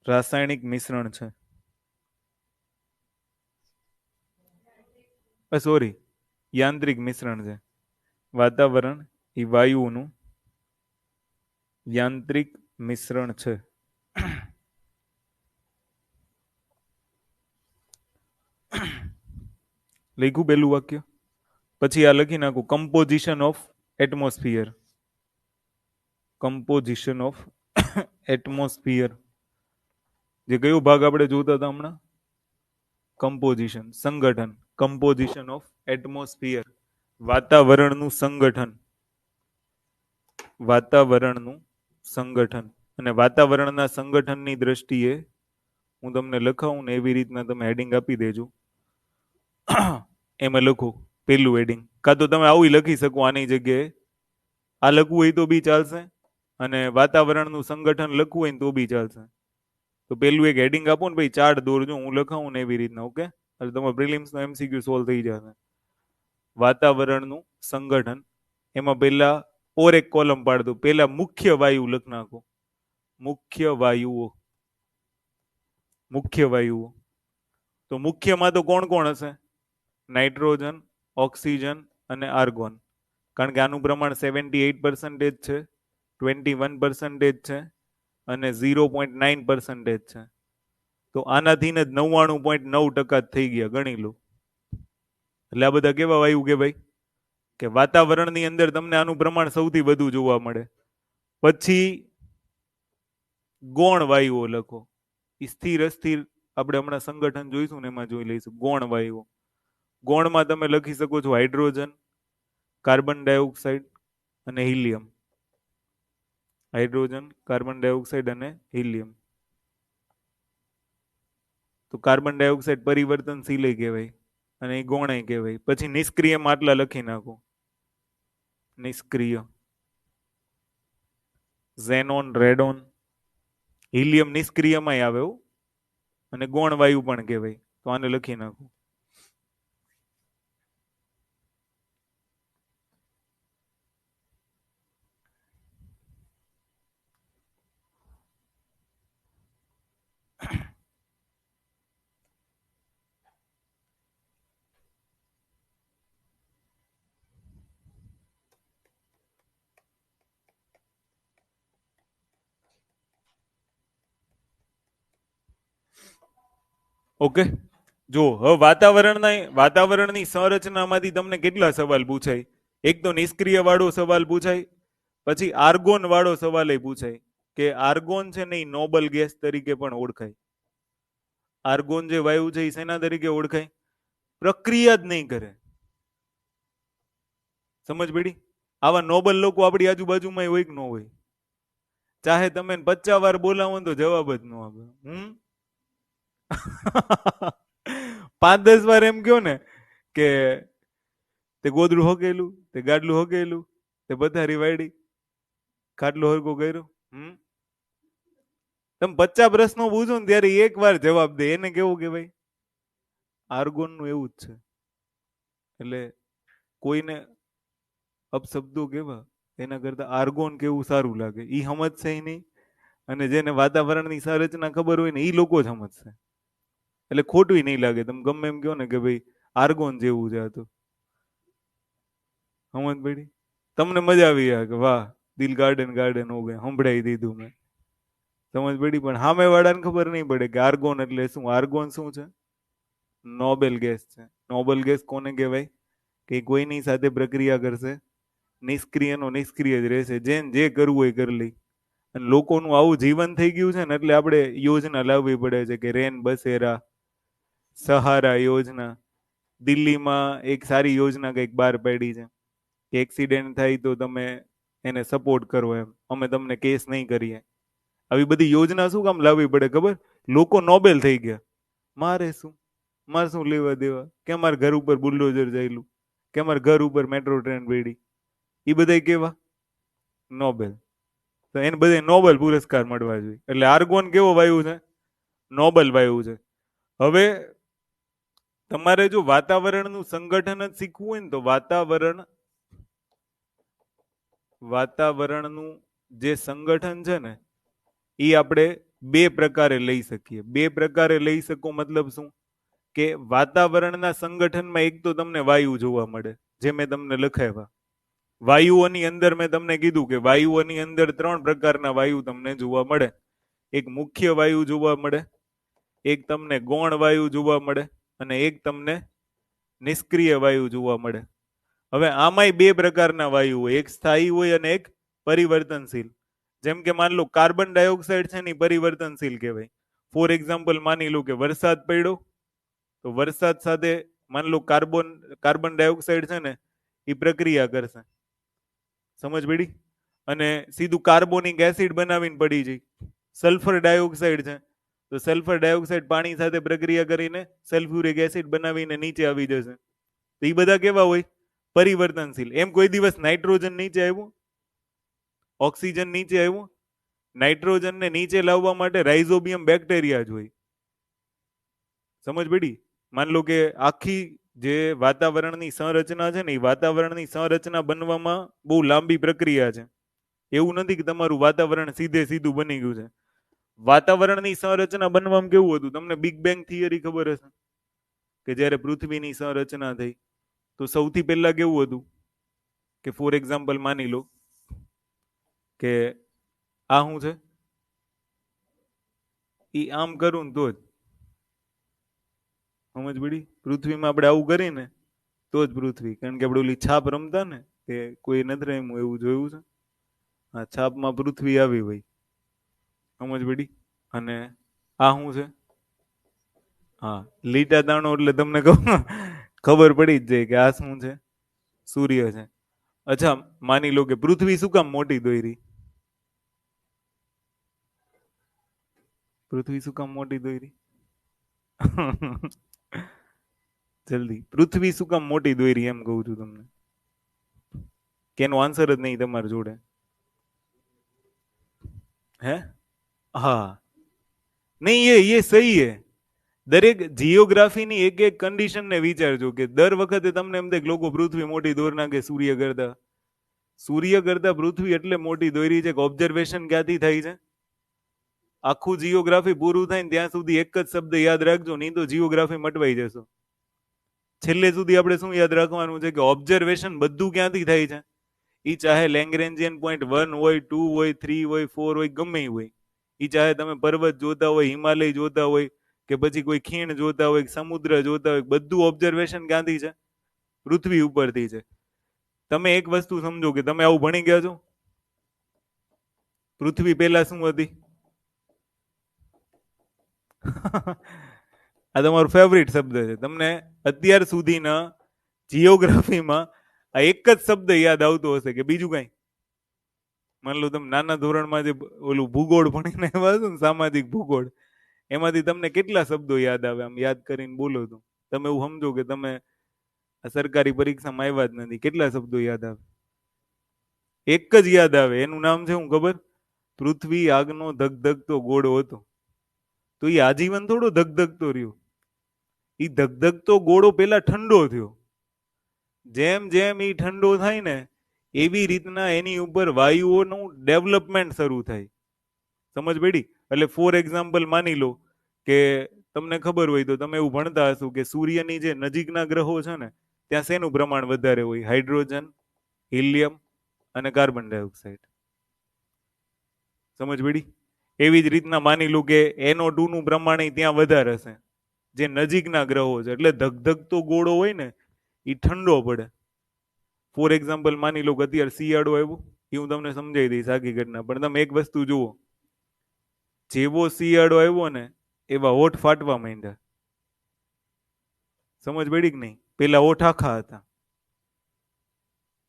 રાસાયણિક મિશ્રણ છે. સોરી, યાંત્રિક મિશ્રણ છે. વાતાવરણ એ વાયુઓનું યાંત્રિક મિશ્રણ છે. લખ્યું પેલું વાક્ય? પછી આ લખી નાખું, composition of atmosphere. Composition of atmosphere, જે કયો ભાગ આપણે જોતા હતા હમણાં? કમ્પોઝિશન, સંગઠન. કમ્પોઝિશન ઓફ એટમોસ્ફિયર, વાતાવરણનું સંગઠન. વાતાવરણનું સંગઠન. અને વાતાવરણના સંગઠનની દ્રષ્ટિએ હું તમને લખાવું ને એવી રીતના તમે હેડિંગ આપી દેજો. એમાં લખો પેલું હેડિંગ, કાં તો તમે આવું લખી શકો આની જગ્યાએ. આ લખવું હોય તો બી ચાલશે, અને વાતાવરણનું સંગઠન લખવું હોય ને તો બી ચાલશે. તો પેલું એક હેડિંગ આપો ને ભાઈ, ચાર્ટ દોરજો, હું લખાવું ને એવી રીતના. ઓકે, એટલે તમારે પ્રિલિમ્સનો MCQ સોલ્વ થઈ જશે. વાતાવરણનું સંગઠન, એમાં પેલા ઓર એક કોલમ પાડ દો. પેલા મુખ્ય વાયુ લખ નાખો. મુખ્ય વાયુઓ. મુખ્ય વાયુઓ તો મુખ્યમાં તો કોણ કોણ હશે? નાઇટ્રોજન, ઓક્સિજન અને આર્ગોન. કારણ કે આનું પ્રમાણ 78% છે, 21% છે અને 0.9% છે. તો આનાથી જ 99.9% થઈ ગયા, ગણી લો. એટલે આ બધા કેવા વાયુ કે ભાઈ, કે વાતાવરણની અંદર તમને આનું પ્રમાણ સૌથી વધુ જોવા મળે. પછી ગૌણ વાયુઓ લખો. સ્થિર અસ્થિર આપણે હમણાં સંગઠન જોઈશું ને એમાં જોઈ લઈશું. ગૌણ વાયુઓ, ગૌણમાં તમે લખી શકો છો હાઇડ્રોજન, કાર્બન ડાયોક્સાઇડ અને હિલિયમ. હાઇડ્રોજન, કાર્બન ડાયોક્સાઇડ અને હિલિયમ. તો કાર્બન ડાયોક્સાઇડ પરિવર્તનશીલ કહેવાય અને એ ગૌણ કહેવાય. પછી નિષ્ક્રિયમાં આટલા લખી નાખો. નિષ્ક્રિય, ઝેનોન, રેડોન. હિલિયમ નિષ્ક્રિયમાં આવે અને ગૌણ વાયુ પણ કહેવાય. તો આને લખી નાખો. ઓકે, જો હવે વાતાવરણની સંરચનામાંથી તમને કેટલા સવાલ પૂછાય? એક તો નિષ્ક્રિય વાળો સવાલ પૂછાય, પછી આર્ગોન વાળો સવાલ પૂછાય કે આર્ગોન છે ને એ નોબલ ગેસ તરીકે પણ ઓળખાય. આર્ગોન જે વાયુ છે એ શેના તરીકે ઓળખાય? પ્રક્રિયા જ નહીં કરે. સમજ પડી? આવા નોબલ લોકો આપણી આજુબાજુમાં હોય કે ન હોય? ચાહે તમે 50 વાર બોલાવો તો જવાબ જ ન આપે. 5-10 વાર એમ કયો ને કે તે ગોદડું હકેલું, તે ગાડલું હકેલું, તે પથારી વાળી, ખાટલો હરકો કર્યો. તમે 50 પ્રશ્નો પૂછો ને ત્યારે એક વાર જવાબ દે. એને કેવું કે ભાઈ આર્ગોન નું એવું જ છે. એટલે કોઈને અપશબ્દો કેવા એના કરતા આર્ગોન કેવું સારું લાગે, ઈ સમજશે નહીં. અને જેને વાતાવરણની સંરચના ખબર હોય ને એ લોકો જ સમજશે. એટલે ખોટું નહીં લાગે. તમે ગમે એમ કહો ને કે ભાઈ આર્ગોન જેવું છે આ, તો સમજ પડી? તમને મજા આવી જાય કે વાહ દિલ ગાર્ડન ગાર્ડન હો ગયે, સંભળાઈ દીધું મેં. સમજ પડી? પણ સામે વાળાને ખબર નહીં પડે કે આર્ગોન એટલે શું. આર્ગોન શું છે? નોબેલ ગેસ છે. નોબેલ ગેસ કોને કહેવાય? કે કોઈની સાથે પ્રક્રિયા કરશે, નિષ્ક્રિયનો નિષ્ક્રિય જ રહેશે. જેને જે કરવું હોય કરી લઈ. અને લોકોનું આવું જીવન થઈ ગયું છે ને, એટલે આપણે યોજના લાવવી પડે છે કે રેન બસેરા, સહારા યોજના. દિલ્હીમાં એક સારી યોજના કંઈક બહાર પાડી છે કે એક્સિડન્ટ થાય તો તમે એને સપોર્ટ કરો, એમ અમે તમને કેસ નહીં કરીએ. આવી બધી યોજના શું કામ લાવવી પડે ખબર? લોકો નોબેલ થઈ ગયા. મારે શું, મારે શું લેવા દેવા કે મારા ઘર ઉપર બુલડોઝર ચાલ્યું, કે મારા ઘર ઉપર મેટ્રો ટ્રેન પડી. એ બધા કેવા નોબેલ. તો એને બધે નોબેલ પુરસ્કાર મળવા જોઈએ. એટલે આર્ગોન કેવો વાયુ છે? નોબેલ વાયુ છે. હવે તમારે જો વાતાવરણનું સંગઠન જ શીખવું હોય ને તો વાતાવરણનું જે સંગઠન છે ને એ આપણે બે પ્રકારે લઈ શકીએ. બે પ્રકારે લઈ શકો મતલબ શું? કે વાતાવરણના સંગઠનમાં એક તો તમને વાયુ જોવા મળે, જે મેં તમને લખાવ્યા. વાયુઓની અંદર મેં તમને કીધું કે વાયુઓની અંદર 3 પ્રકારના વાયુ તમને જોવા મળે. એક મુખ્ય વાયુ જોવા મળે, એક તમને ગૌણ વાયુ જોવા મળે અને એક તમને નિષ્ક્રિય વાયુ જોવા મળે. હવે આમાંય 2 પ્રકારના વાયુ હોય, એક સ્થાયી હોય અને એક પરિવર્તનશીલ. જેમ કે માન લો કાર્બન ડાયોક્સાઇડ છે ને પરિવર્તનશીલ કહેવાય. ફોર એક્ઝામ્પલ માની લો કે વરસાદ પડ્યો, તો વરસાદ સાથે માન લો કાર્બન ડાયોક્સાઇડ છે ને એ પ્રક્રિયા કરશે. સમજ પડી? અને સીધું કાર્બોનિક એસિડ બનાવીને પડી જાય. સલ્ફર ડાયોક્સાઇડ છે તો સલ્ફર ડાયોક્સાઇડ પાણી સાથે પ્રક્રિયા કરીને સલ્ફ્યુરિક એસિડ બનાવીને નીચે આવી જશે. તો એ બધા કેવા હોય? પરિવર્તનશીલ. એમ કોઈ દિવસ નાઇટ્રોજન નીચે આવ્યું? ઓક્સિજન નીચે આવ્યું, નાઇટ્રોજનને નીચે લાવવા માટે રાઇઝોબિયમ બેક્ટેરિયા જ હોય. સમજ પડી? માન લો કે આખી જે વાતાવરણની સંરચના છે ને, એ વાતાવરણની સંરચના બનવામાં બહુ લાંબી પ્રક્રિયા છે. એવું નથી કે તમારું વાતાવરણ સીધે સીધું બની ગયું છે. વાતાવરણની સંરચના બનવામાં કેવું હતું? તમને બિગ બેંગ થિયરી ખબર હશે કે જ્યારે પૃથ્વીની સંરચના થઈ તો સૌથી પહેલા કેવું હતું કે ફોર એક્ઝામ્પલ માની લો કે આ શું છે, એ આમ કરું ને તો જ સમજ પડી. પૃથ્વીમાં આપણે આવું કરીને તો જ પૃથ્વી, કારણ કે આપણે ઓલી છાપ રમતા ને કે કોઈ નથી રમ્યું એવું જોયું છે. હા, છાપમાં પૃથ્વી આવી હોય, સમજ પડી. અને આ શું છે? હા, લીટા દાણો એટલે તમને ખબર પડી જ જાય કે આ શું છે, સૂર્ય છે. અચ્છા, માની લો કે પૃથ્વી શું કામ મોટી દોરી? પૃથ્વી શું કામ મોટી દોરી? જલ્દી, પૃથ્વી શું કામ મોટી દોરી એમ કહું છું તમને, કે એનો આન્સર જ નહીં તમારી જોડે? હે? હા, નહીં, એ સહી હે. દરેક જીઓગ્રાફીની એક એક કન્ડિશનને વિચારજો કે દર વખતે તમને એમ થાય કે લોકો પૃથ્વી મોટી દોર નાખે સૂર્ય કરતા. સૂર્ય કરતા પૃથ્વી એટલે મોટી દોરી છે કે ઓબ્ઝર્વેશન ક્યાંથી થાય છે? આખું જીઓગ્રાફી પૂરું થાય ને ત્યાં સુધી એક જ શબ્દ યાદ રાખજો, નહીં તો જીઓગ્રાફી મટવાઈ જશો. છેલ્લે સુધી આપણે શું યાદ રાખવાનું છે કે ઓબ્ઝર્વેશન બધું ક્યાંથી થાય છે? એ ચાહે લેંગ્રેન્જિયન પોઈન્ટ 1 હોય, 2 હોય, 3 હોય, 4 હોય, ગમે હોય. એ ચાહે તમે પર્વત જોતા હોય, હિમાલય જોતા હોય, કે પછી કોઈ ખીણ જોતા હોય, સમુદ્ર જોતા હોય, બધું ઓબ્ઝર્વેશન ક્યાંથી છે? પૃથ્વી ઉપરથી છે. તમે એક વસ્તુ સમજો કે તમે આવું ભણી ગયા છો, પૃથ્વી પહેલા શું હતી? આ તમારો ફેવરિટ શબ્દ છે. તમને અત્યાર સુધીના જીઓગ્રાફીમાં આ એક જ શબ્દ યાદ આવતો હશે કે બીજું કઈ? માન લો તમે નાના ધોરણમાં જે ઓલું ભૂગોળ ભણીને આવ્યા છો ને, સામાજિક ભૂગોળ, એમાંથી તમને કેટલા શબ્દો યાદ આવે? આમ યાદ કરીને બોલો તો તમે એવું સમજો કે તમે સરકારી પરીક્ષામાં આવ્યા જ નથી. કેટલા શબ્દો યાદ આવે? એક જ યાદ આવે, એનું નામ છે શું ખબર? પૃથ્વી આગનો ધગધગતો ગોળો હતો. તો એ આજીવન થોડો ધગધગતો રહ્યો. એ ધગધગતો ગોળો પેલા ઠંડો થયો. જેમ જેમ એ ઠંડો થાય ને એવી રીતના એની ઉપર વાયુઓનું ડેવલપમેન્ટ શરૂ થાય. સમજ પડી? એટલે ફોર એક્ઝામ્પલ માની લો કે તમને ખબર હોય તો તમે એવું ભણતા હશો કે સૂર્યની જે નજીકના ગ્રહો છે ને, ત્યાં શેનું પ્રમાણ વધારે હોય? હાઇડ્રોજન, હિલિયમ અને કાર્બન ડાયોક્સાઇડ. સમજ પડી? એવી જ રીતના માની લો કે NO2 નું પ્રમાણ ત્યાં વધારે હશે, જે નજીકના ગ્રહો છે. એટલે ધગધગતો ગોળો હોય ને એ ઠંડો પડે. ફોર એક્ઝામ્પલ માની લો કે અત્યારે શિયાળો આવ્યો, એ હું તમને સમજાવી દઈશ આખી ઘટના. પણ તમે એક વસ્તુ જુઓ, જેવો શિયાળો આવ્યો ને એવા હોઠ ફાટવા માંડ્યા. સમજ પડી કે નહીં? પેલા હોઠ આખા હતા.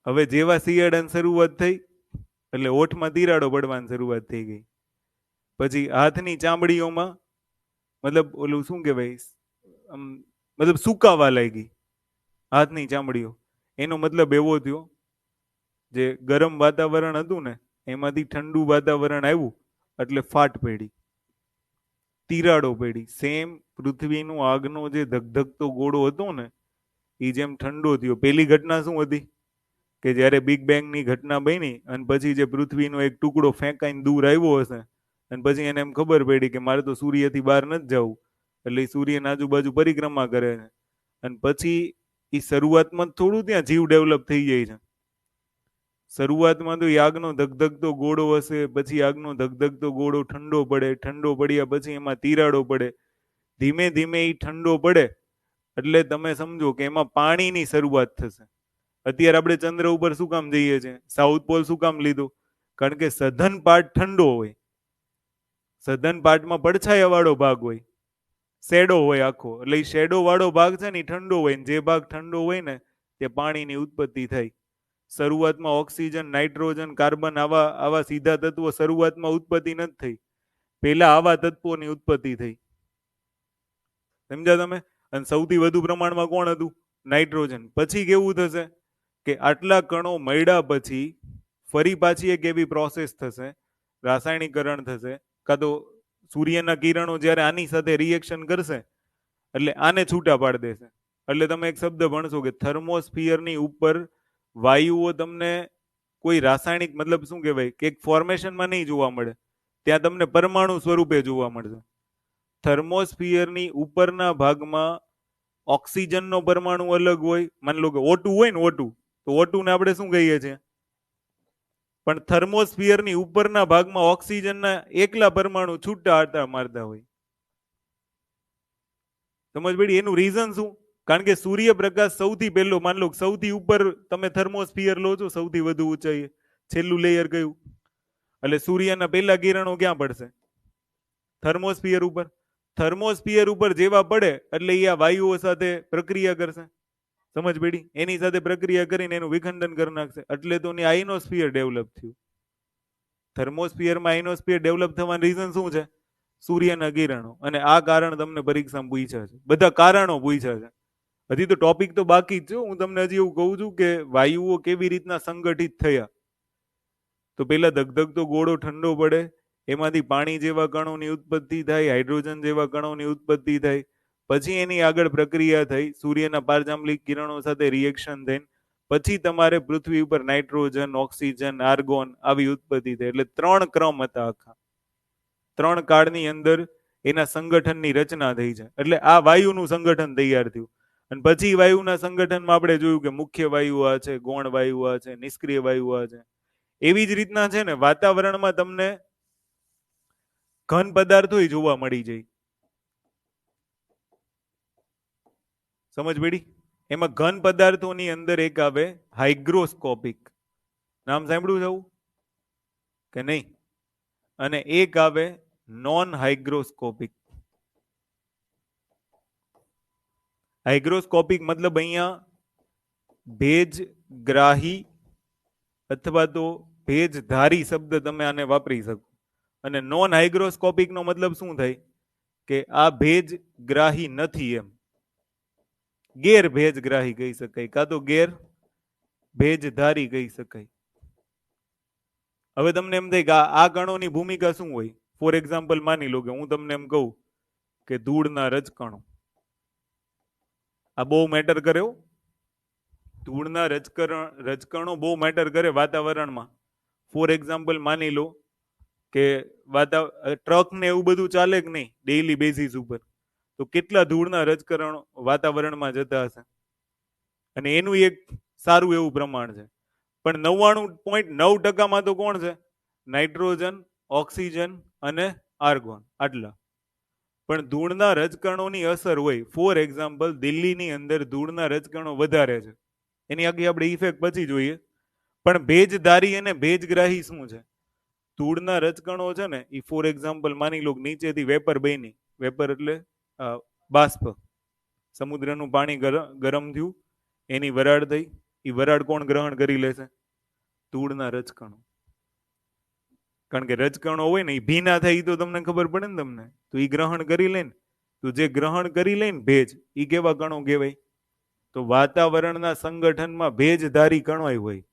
હવે જેવા શિયાળાની શરૂઆત થઈ એટલે હોઠમાં તિરાડો પડવાની શરૂઆત થઈ ગઈ. પછી હાથની ચામડીઓમાં મતલબ ઓલું શું કહેવાય, મતલબ સુકાવા લાગી હાથની ચામડીઓ. એનો મતલબ એવો થયો, જે ગરમ વાતાવરણ હતું ને એમાંથી ઠંડુ વાતાવરણ આવ્યું એટલે ફાટ પડી, તિરાડો પડી. સેમ પૃથ્વીનો આગનો જે ધગધગતો ગોળો હતો ને એ જેમ ઠંડો થયો. પેલી ઘટના શું હતી કે જ્યારે બિગ બેંગની ઘટના બની અને પછી જે પૃથ્વીનો એક ટુકડો ફેંકાઈને દૂર આવ્યો હશે અને પછી એને એમ ખબર પડી કે મારે તો સૂર્યથી બહાર નથી જવું, એટલે સૂર્યની આજુબાજુ પરિક્રમા કરે છે. અને પછી એ શરૂઆતમાં થોડું ત્યાં જીવ ડેવલપ થઈ જાય છે. શરૂઆતમાં તો આગનો ધગધગતો ગોળો હશે, પછી આગનો ધગધગતો ગોળો ઠંડો પડે, ઠંડો પડ્યા પછી એમાં તિરાડો પડે. ધીમે ધીમે એ ઠંડો પડે એટલે તમે સમજો કે એમાં પાણીની શરૂઆત થશે. અત્યારે આપણે ચંદ્ર ઉપર શું કામ જઈએ છીએ? સાઉથ પોલ શું કામ લીધું? કારણ કે સધન પાર્ટ ઠંડો હોય. સધન પાર્ટમાં પડછાયા વાળો ભાગ હોય, શેડો હોય આખો. એટલે એ શેડો વાળો ભાગ છે ને એ ઠંડો હોય, ને જે ભાગ ઠંડો હોય ને તે પાણીની ઉત્પત્તિ થાય. શરૂઆતમાં ઓક્સિજન, નાઇટ્રોજન, કાર્બન આવા આવા સીધા તત્વો શરૂઆતમાં ઉત્પત્તિ નથી થઈ. પહેલા આવા તત્વોની ઉત્પત્તિ થઈ. સમજ્યા તમે? અને સૌથી વધુ પ્રમાણમાં કોણ હતું? નાઇટ્રોજન. પછી કેવું થશે કે આટલા કણો મળ્યા પછી ફરી પાછી એક એવી પ્રોસેસ થશે, રાસાયણિકરણ થશે, કાં તો સૂર્યના કિરણો જ્યારે આની સાથે રિએક્શન કરશે એટલે આને છૂટા પાડી દેશે. એટલે તમે એક શબ્દ ભણશો કે થર્મોસ્ફિયરની ઉપર વાયુઓ તમને કોઈ રાસાયણિક મતલબ શું કહેવાય કે એક ફોર્મેશનમાં નહીં જોવા મળે, ત્યાં તમને પરમાણુ સ્વરૂપે જોવા મળશે. થર્મોસ્ફિયરની ઉપરના ભાગમાં ઓક્સિજનનો પરમાણુ અલગ હોય, માની લો કે O2 હોય ને O2, તો O2 ને આપણે શું કહીએ છીએ? પણ થર્મોસ્ફિયરની ઉપરના ભાગમાં ઓક્સિજનના એકલા પરમાણુ છૂટા આટા મારતા હોય. સમજ પડી? એનું રીઝન શું? કારણ કે સૂર્યપ્રકાશ સૌથી પહેલો, માન લો સૌથી ઉપર તમે થર્મોસ્ફિયર લો છો, સૌથી વધુ ઊંચાઈ છેલ્લું લેયર કયું? એટલે સૂર્યના પહેલા કિરણો ક્યાં પડશે? થર્મોસ્ફિયર ઉપર. થર્મોસ્ફિયર ઉપર જેવા પડે એટલે એ આ વાયુઓ સાથે પ્રક્રિયા કરશે. સમજ પડી? એની સાથે પ્રક્રિયા કરીને એનું વિખંડન કરી નાખશે. એટલે તો આઇનોસ્ફિયર ડેવલપ થયું. થર્મોસ્ફિયરમાં આઇનોસ્ફિયર ડેવલપ થવાનું રીઝન શું છે? સૂર્યના કિરણો. અને આ કારણ તમને પરીક્ષામાં પૂછ્યા છે, બધા કારણો પૂછ્યા છે. હજી તો ટોપિક તો બાકી જ છે. હું તમને હજી એવું કહું છું કે વાયુઓ કેવી રીતના સંગઠિત થયા. તો પેલા ધગધગતો ગોળો ઠંડો પડે, એમાંથી પાણી જેવા કણોની ઉત્પત્તિ થાય, હાઇડ્રોજન જેવા કણોની ઉત્પત્તિ થાય, પછી એની આગળ પ્રક્રિયા થઈ, સૂર્યના પારજાંબલિક કિરણો સાથે રિએક્શન થઈને પછી તમારે પૃથ્વી ઉપર નાઇટ્રોજન, ઓક્સિજન, આર્ગોન આવી ઉત્પત્તિ થઈ. એટલે 3 ક્રમ હતા આખા. 3 કાળની અંદર એના સંગઠનની રચના થઈ છે. એટલે આ વાયુનું સંગઠન તૈયાર થયું. અને પછી વાયુના સંગઠનમાં આપણે જોયું કે મુખ્ય વાયુ આ છે, ગૌણ વાયુ આ છે, નિષ્ક્રિય વાયુ આ છે. એવી જ રીતના છે ને વાતાવરણમાં તમને ઘન પદાર્થો જોવા મળી જાય. સમજ પડી? એમાં ઘન પદાર્થોની અંદર એક આવે હાઇગ્રોસ્કોપિક. નામ સાંભળ્યું છે કે નહીં? અને એક આવે નોન હાઇગ્રોસ્કોપિક. હાઇગ્રોસ્કોપિક મતલબ અહીંયા ભેજગ્રાહી અથવા તો ભેજધારી શબ્દ તમે આને વાપરી શકો. અને નોન હાઇગ્રોસ્કોપિક નો મતલબ શું થાય? કે આ ભેજગ્રાહી નથી, એમ ગેર ભેજગ્રાહી કહી શકાય, કાં તો ગેર ભેજધારી કહી શકાય. હવે તમને એમ થાય કે આ કણોની ભૂમિકા શું હોય? ફોર એક્ઝામ્પલ માની લો કે હું તમને એમ કહું કે ધૂળના રજકણો, આ બહુ મેટર કરે. ધૂળના રજકણો બહુ મેટર કરે વાતાવરણમાં. ફોર એક્ઝામ્પલ માની લો કે ટ્રક ને એવું બધું ચાલે કે નહીં ડેઇલી બેઝિસ ઉપર, તો કેટલા ધૂળના રજકણો વાતાવરણમાં જતા હશે? અને એનું એક સારું એવું પ્રમાણ છે. પણ 99.9% તો કોણ છે? નાઇટ્રોજન, ઓક્સિજન અને આર્ગોન, આટલા. પણ ધૂળના રજકણોની અસર હોય. ફોર એક્ઝામ્પલ દિલ્હીની અંદર ધૂળના રજકણો વધારે છે, એની આગળ આપણે ઇફેક્ટ પછી જોઈએ. પણ ભેજધારી અને ભેજગ્રાહી શું છે? ધૂળના રજકણો છે ને એ ફોર એક્ઝામ્પલ માની લો નીચેથી વેપર બની, વેપર એટલે બાષ્પ, સમુદ્રનું પાણી ગરમ થયું, એની વરાળ થઈ, એ વરાળ કોણ ગ્રહણ કરી લેશે? ધૂળના રજકણો. કારણ કે રજકણો હોય ને એ ભીના થાય તો તમને ખબર પડે ને તમને, તો એ ગ્રહણ કરી લે ને. તો જે ગ્રહણ કરી લે ને ભેજ, એ કેવા કણો કહેવાય? તો વાતાવરણના સંગઠનમાં ભેજધારી કણો હોય.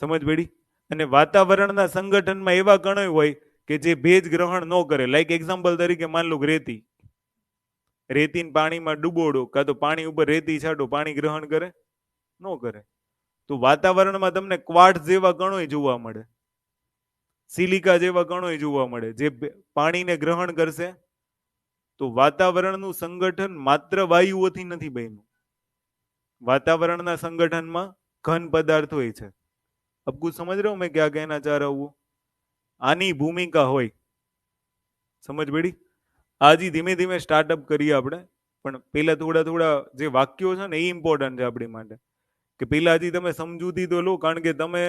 સમજ પડી? અને વાતાવરણના સંગઠનમાં એવા કણો હોય કે જે ભેજ ગ્રહણ ન કરે. લાઈક એક્ઝામ્પલ તરીકે માન લો રેતી, રેતીને પાણીમાં ડૂબોડો કાં તો પાણી ઉપર રેતી છાંટો, પાણી ગ્રહણ કરે? ન કરે. તો વાતાવરણમાં તમને ક્વાર્ટઝ જેવા કણો જોવા મળે, સિલિકા જેવા કણો જોવા મળે જે પાણીને ગ્રહણ કરશે. તો વાતાવરણનું સંગઠન માત્ર વાયુઓથી નથી બન્યું. वातावरणના સંગઠનમાં ઘન પદાર્થ હોય છે. अब कुछ समझ रहे हो मैं क्या कहना चाह रहा हूँ? આની ભૂમિકા હોય. સમજ પડી? આજે ધીમે ધીમે સ્ટાર્ટઅપ કરીએ આપણે, પણ પહેલા થોડા થોડા જે વાક્યો છે ને એ ઇમ્પોર્ટન્ટ છે આપણી માટે. કે પહેલા હજી તમે સમજૂતી તો લો, કારણ કે તમે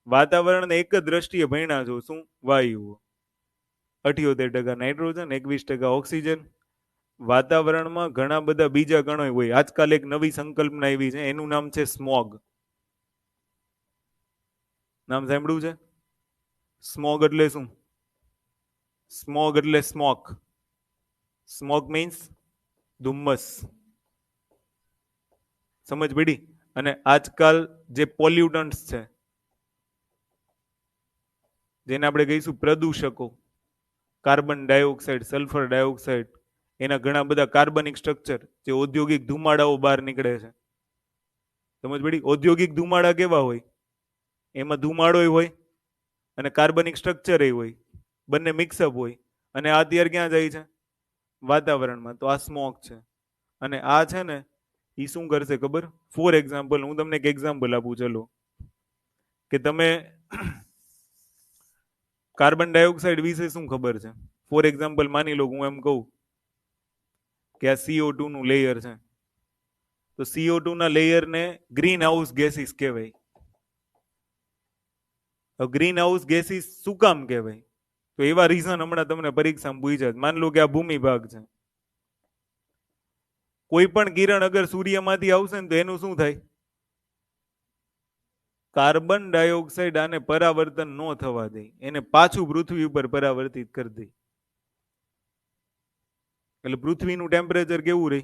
વાતાવરણને એક જ દ્રષ્ટિએ ભણ્યા છો. શું? વાયુઓ. 78% નાઇટ્રોજન, 21% ઓક્સિજન. વાતાવરણમાં ઘણા બધા બીજા કણો હોય. આજકાલ એક નવી સંકલ્પના આવી છે, એનું નામ છે સ્મોગ. નામ સાંભળ્યું છે? સ્મોગ એટલે શું? સ્મોગ એટલે સ્મોક. સ્મોક મીન્સ ધુમ્મસ. સમજ પડી? અને આજકાલ જે પોલ્યુટન્ટ્સ છે, જેને આપણે કહીશું પ્રદૂષકો, કાર્બન ડાયોક્સાઇડ, સલ્ફર ડાયોક્સાઇડ, એના ઘણા બધા કાર્બનિક સ્ટ્રક્ચર જે ઔદ્યોગિક ધુમાડાઓ બહાર નીકળે છે. સમજ પડી? ઔદ્યોગિક ધુમાડા કેવા હોય? એમાં ધુમાડો હોય અને કાર્બનિક સ્ટ્રક્ચર હોય, બંને મિક્સઅપ હોય, અને આ અત્યારે ક્યાં જાય છે? વાતાવરણમાં. તો આ સ્મોક છે. અને આ છે ને એ શું કરશે ખબર? ફોર એક્ઝામ્પલ, હું તમને એક એક્ઝામ્પલ આપું. ચલો, કે તમે કાર્બન ડાયોક્સાઇડ વિશે શું ખબર છે? ફોર એક્ઝામ્પલ માની લો હું એમ કહું કે આ CO2 નું લેયર છે, તો CO2 ના લેયરને ગ્રીન હાઉસ ગેસીસ કહેવાય. ગ્રીન હાઉસ ગેસીસ શું કામ કહેવાય? તો એવા રીઝન હમણાં તમને પરીક્ષામાં પૂછ્યા. માન લો કે આ ભૂમિ ભાગ છે. કોઈ પણ કિરણ અગર સૂર્યમાંથી આવશે ને તો એનું શું થાય? કાર્બન ડાયોક્સાઇડ આને પરાવર્તન ન થવા દે, એને પાછું પૃથ્વી ઉપર પરાવર્તિત કરી દે. એટલે પૃથ્વીનું ટેમ્પરેચર કેવું રહે?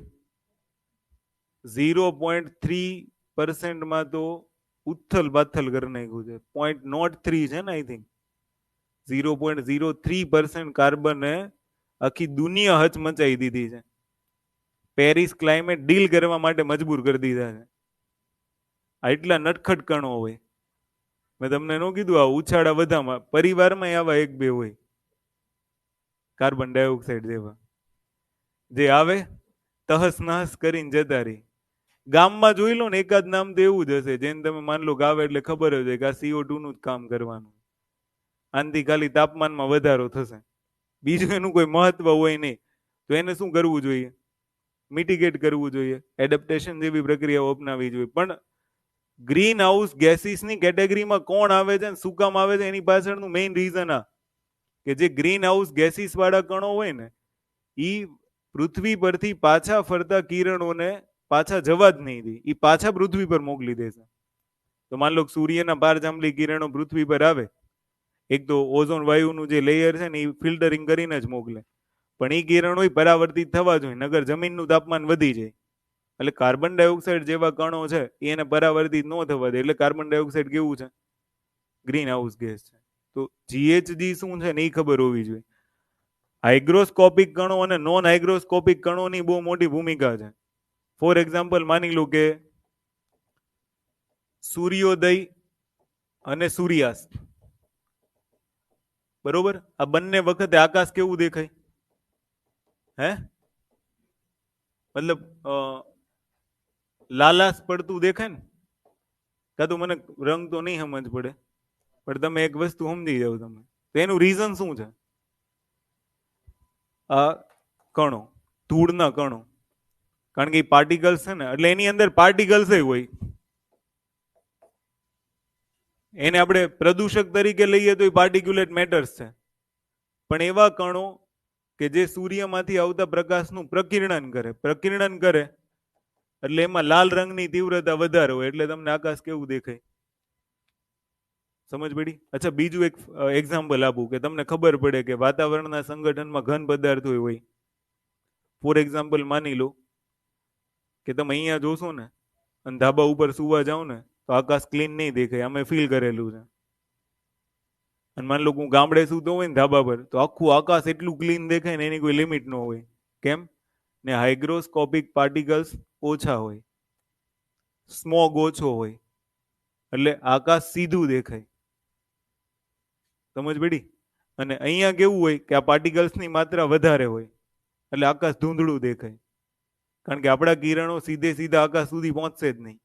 0.3% માં તો ઉથલ પાથલ કરી નાખ્યું છે. 0.03 છે ને, આઈ થિંક 0.03% કાર્બને આખી દુનિયા હચમચાઈ દીધી છે. પેરિસ ક્લાઇમેટ ડીલ કરવા માટે મજબૂર કરી દીધા છે. આટલા નટખટ કણો હોય. મેં તમને ન કીધું આ ઉછાળા બધામાં પરિવારમાં આવા એક બે હોય કાર્બન ડાયોક્સાઇડ જેવા, જે આવે તહસ નહસ કરીને જતા રહી. ગામમાં જોઈ લો ને એકાદ નામ તો એવું જ હશે જેને તમે માન લો કે આવે એટલે ખબર જ હોય કે આ CO2 નું જ કામ કરવાનું. આનાથી ખાલી તાપમાનમાં વધારો થશે, બીજું એનું કોઈ મહત્વ હોય નહીં. તો એને શું કરવું જોઈએ? મિટિગેટ કરવું જોઈએ, એડેપ્ટેશન જેવી પ્રક્રિયાઓ અપનાવવી જોઈએ. પણ ગ્રીન હાઉસ ગેસીસની કેટેગરીમાં કોણ આવે છે, શું કામ આવે છે, એની પાછળનું મેઇન રીઝન આ કે જે ગ્રીન હાઉસ ગેસીસ વાળા કણો હોય ને એ પૃથ્વી પરથી પાછા ફરતા કિરણોને પાછા જવા જ નહીં દે, એ પાછા પૃથ્વી પર મોકલી દેશે. તો માન લો સૂર્યના પારજાંબલી કિરણો પૃથ્વી પર આવે, એક તો ઓઝોન વાયુનું જે લેયર છે ને એ ફિલ્ટરિંગ કરીને જ મોકલે, પણ એ કિરણો પરાવર્તિત થવા જોઈએ, નગર જમીનનું તાપમાન વધી જાય. એટલે કાર્બન ડાયોક્સાઇડ જેવા કણો છે એને પરાવર્તિત ન થવા દે. એટલે કાર્બન ડાયોક્સાઇડ કેવું છે? ગ્રીન હાઉસ ગેસ છે. તો GHG શું છે ને એ ખબર હોવી જોઈએ. હાઇગ્રોસ્કોપિક કણો અને નોન હાઇગ્રોસ્કોપિક કણોની બહુ મોટી ભૂમિકા છે. ફોર એક્ઝામ્પલ માની લો કે સૂર્યોદય અને સૂર્યાસ્ત, બરોબર? આ બંને વખતે આકાશ કેવું દેખાય? હે મતલબ લાલાશ પડતું દેખાય ને? કાં તો મને રંગ તો નહીં સમજ પડે, પણ તમે એક વસ્તુ સમજી જાવ તમે. તો એનું રીઝન શું છે? આ કણો, ધૂળના કણો, કારણ કે એ પાર્ટિકલ્સ છે ને, એટલે એની અંદર પાર્ટિકલ્સ હોય. એને આપણે પ્રદૂષક તરીકે લઈએ તો એ પાર્ટિક્યુલેટ મેટર્સ છે. પણ એવા કણો કે જે સૂર્યમાંથી આવતા પ્રકાશનું પ્રકિરણન કરે એટલે એમાં લાલ રંગની તીવ્રતા વધારે હોય, એટલે તમને આકાશ કેવું દેખાય? સમજ પડી? અચ્છા, બીજું એક એક્ઝામ્પલ આપું કે તમને ખબર પડે કે વાતાવરણના સંગઠનમાં ઘન પદાર્થો હોય. ફોર એક્ઝામ્પલ માની લો કે તમે અહીંયા જોશો ને અને ધાબા ઉપર સુવા જાઓ ને તો આકાશ ક્લીન નહીં દેખાય, અમે ફીલ કરેલું છે. અને માન લો હું ગામડે સૂતો હોય ને ધાબા પર તો આખું આકાશ એટલું ક્લીન દેખાય ને એની કોઈ લિમિટ ન હોય. કેમ? ને હાઇગ્રોસ્કોપિક પાર્ટિકલ્સ ઓછા હોય, સ્મોગ ઓછો હોય, એટલે આકાશ સીધું દેખાય. સમજ પડી? અને અહીંયા કેવું હોય કે આ પાર્ટિકલ્સની માત્રા વધારે હોય એટલે આકાશ ધૂંધળું દેખાય, કારણ કે આપણા કિરણો સીધા આકાશ સુધી પહોંચશે જ નહીં.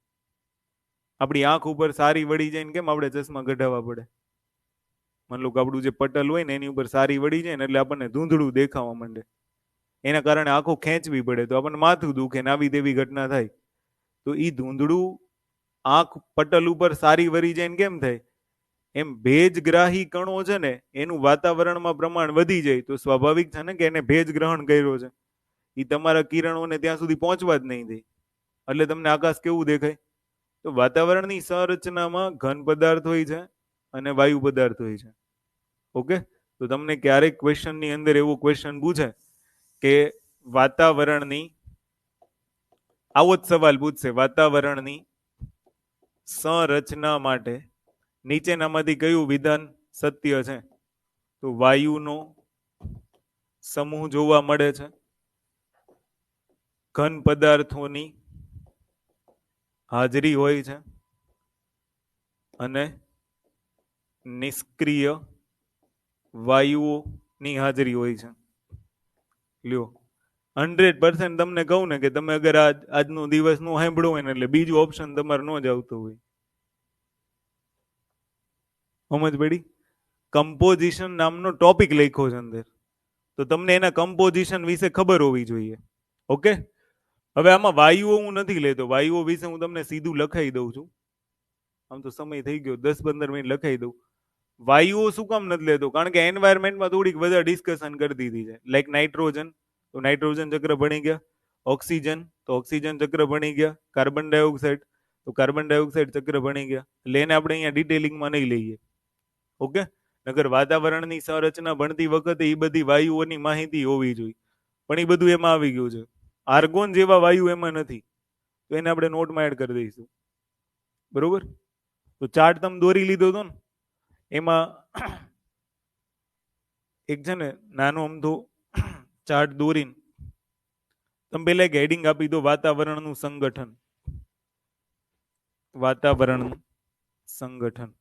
આપણી આંખ ઉપર સારી વળી જાય ને કેમ આપણે ચશ્મા કઢાવવા પડે? માન લો કે આપણું જે પટલ હોય ને એની ઉપર સારી વળી જાય ને એટલે આપણને ધૂંધળું દેખાવા માંડે, એના કારણે આંખો ખેંચવી પડે તો આપણને માથું દુખે ને આવી તેવી ઘટના થાય. તો એ ધૂંધળું આંખ પટલ ઉપર સારી વળી જાય ને કેમ થાય? એમ ભેજગ્રાહી કણો છે ને એનું વાતાવરણમાં પ્રમાણ વધી જાય તો સ્વાભાવિક છે ને કે એને ભેજ ગ્રહણ કર્યો છે, એ તમારા કિરણોને ત્યાં સુધી પહોંચવા જ નહીં દે, એટલે તમને આકાશ કેવું દેખાય? તો વાતાવરણની સંરચનામાં ઘન પદાર્થ હોય છે અને વાયુ પદાર્થ હોય છે. ઓકે, તો તમને ક્યારેક ક્વેશ્ચનની અંદર એવો ક્વેશ્ચન પૂછે કે વાતાવરણની, આવો જ સવાલ પૂછશે, વાતાવરણની સંરચના માટે નીચેનામાંથી કયું વિધાન સત્ય છે. તો વાયુનો સમૂહ જોવા મળે છે. ઘન પદાર્થોની હાજરી હોય છે અને નિષ્ક્રિય વાયુઓની હાજરી હોય છે. લ્યો 100% તમને કહું ને કે તમે અગર આજનો દિવસ નો સાંભળો હોય ને એટલે બીજું ઓપ્શન તમારે ન જ આવતું હોય. સમજ પડી? કમ્પોઝિશન નામનો ટોપિક લખ્યો છે અંદર, તો તમને એના કમ્પોઝિશન વિશે ખબર હોવી જોઈએ. ઓકે, હવે આમાં વાયુઓ હું નથી લેતો, વાયુઓ વિશે હું તમને સીધું લખાઈ દઉં છું. આમ તો સમય થઈ ગયો, 10-15 મિનિટ લખાઈ દઉં. વાયુઓ શું કામ નથી લેતો? કારણ કે એન્વાયરમેન્ટમાં થોડીક વધારે ડિસ્કશન કરી દીધી છે. લાઈક નાઇટ્રોજન, તો નાઇટ્રોજન ચક્ર ભણી ગયા. ઓક્સિજન, તો ઓક્સિજન ચક્ર ભણી ગયા. કાર્બન ડાયોક્સાઇડ, તો કાર્બન ડાયોક્સાઇડ ચક્ર ભણી ગયા. એટલે એને આપણે અહીંયા ડિટેલિંગમાં નહીં લઈએ. ઓકે, નગર વાતાવરણની સંરચના ભણતી વખતે એ બધી વાયુઓની માહિતી હોવી જોઈએ, પણ એ બધું એમાં આવી ગયું છે. આર્ગોન જેવા વાયુ એમાં નથી, તો એને આપણે નોટમાં એડ કરી દઈશું. બરોબર? તો ચાર્ટ તમે દોરી લીધો હતો ને, એમાં એક છે ને નાનો અમથો ચાર્ટ દોરીને તમે પેલા એક હેડિંગ આપી દો, વાતાવરણનું સંગઠન. વાતાવરણનું સંગઠન.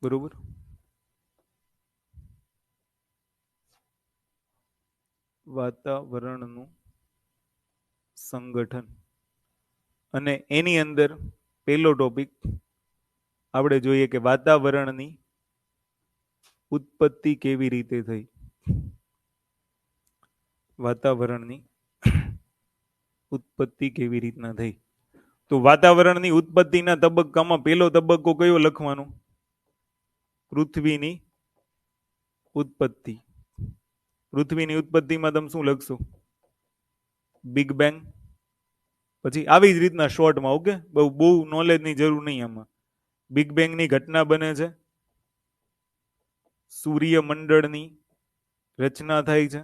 બરોબર? વાતાવરણનું સંગઠન. અને એની અંદર પહેલો ટોપિક આપણે જોઈએ કે વાતાવરણની ઉત્પત્તિ કેવી રીતે થઈ. વાતાવરણની ઉત્પત્તિ કેવી રીતના થઈ? તો વાતાવરણની ઉત્પત્તિના તબક્કામાં પહેલો તબક્કો કયો લખવાનો? પૃથ્વીની ઉત્પત્તિ. પૃથ્વીની ઉત્પત્તિમાં તમે શું લખશો? Big bang. પછી આવી જ રીતના શોર્ટમાં, ઓકે, બહુ નોલેજની જરૂર નહીં આમાં. બિગ બેંગની ઘટના બને છે, સૂર્યમંડળની રચના થાય છે,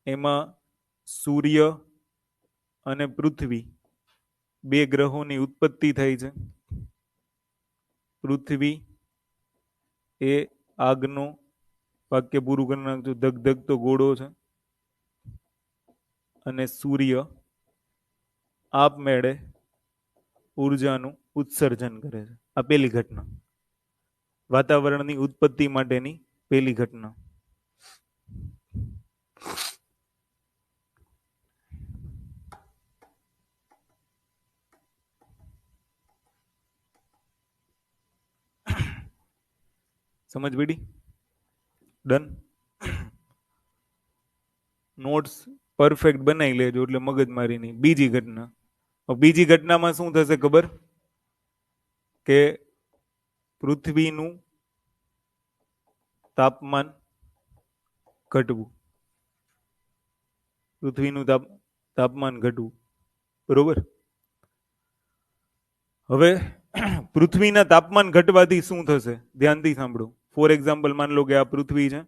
એમાં સૂર્ય અને પૃથ્વી બે ગ્રહોની ઉત્પત્તિ થઈ છે. પૃથ્વી એ આગનો, વાક્ય પૂરું કરી નાખજો, ધગધગતો ગોળો છે, અને સૂર્ય આપમેળે ઉર્જાનું ઉત્સર્જન કરે છે. આ પહેલી ઘટના, વાતાવરણની ઉત્પત્તિ માટેની પહેલી ઘટના. સમજ પડી? ડન? નોટ્સ પરફેક્ટ બનાવી લેજો એટલે મગજમારી નહીં. બીજી ઘટના. બીજી ઘટનામાં શું થશે ખબર? કે પૃથ્વીનું તાપમાન ઘટવું. પૃથ્વીનું તાપમાન ઘટવું. બરોબર? હવે પૃથ્વીના તાપમાન ઘટવાથી શું થશે? ધ્યાનથી સાંભળો. ફોર એક્ઝામ્પલ, માન લો કે આ પૃથ્વી છે,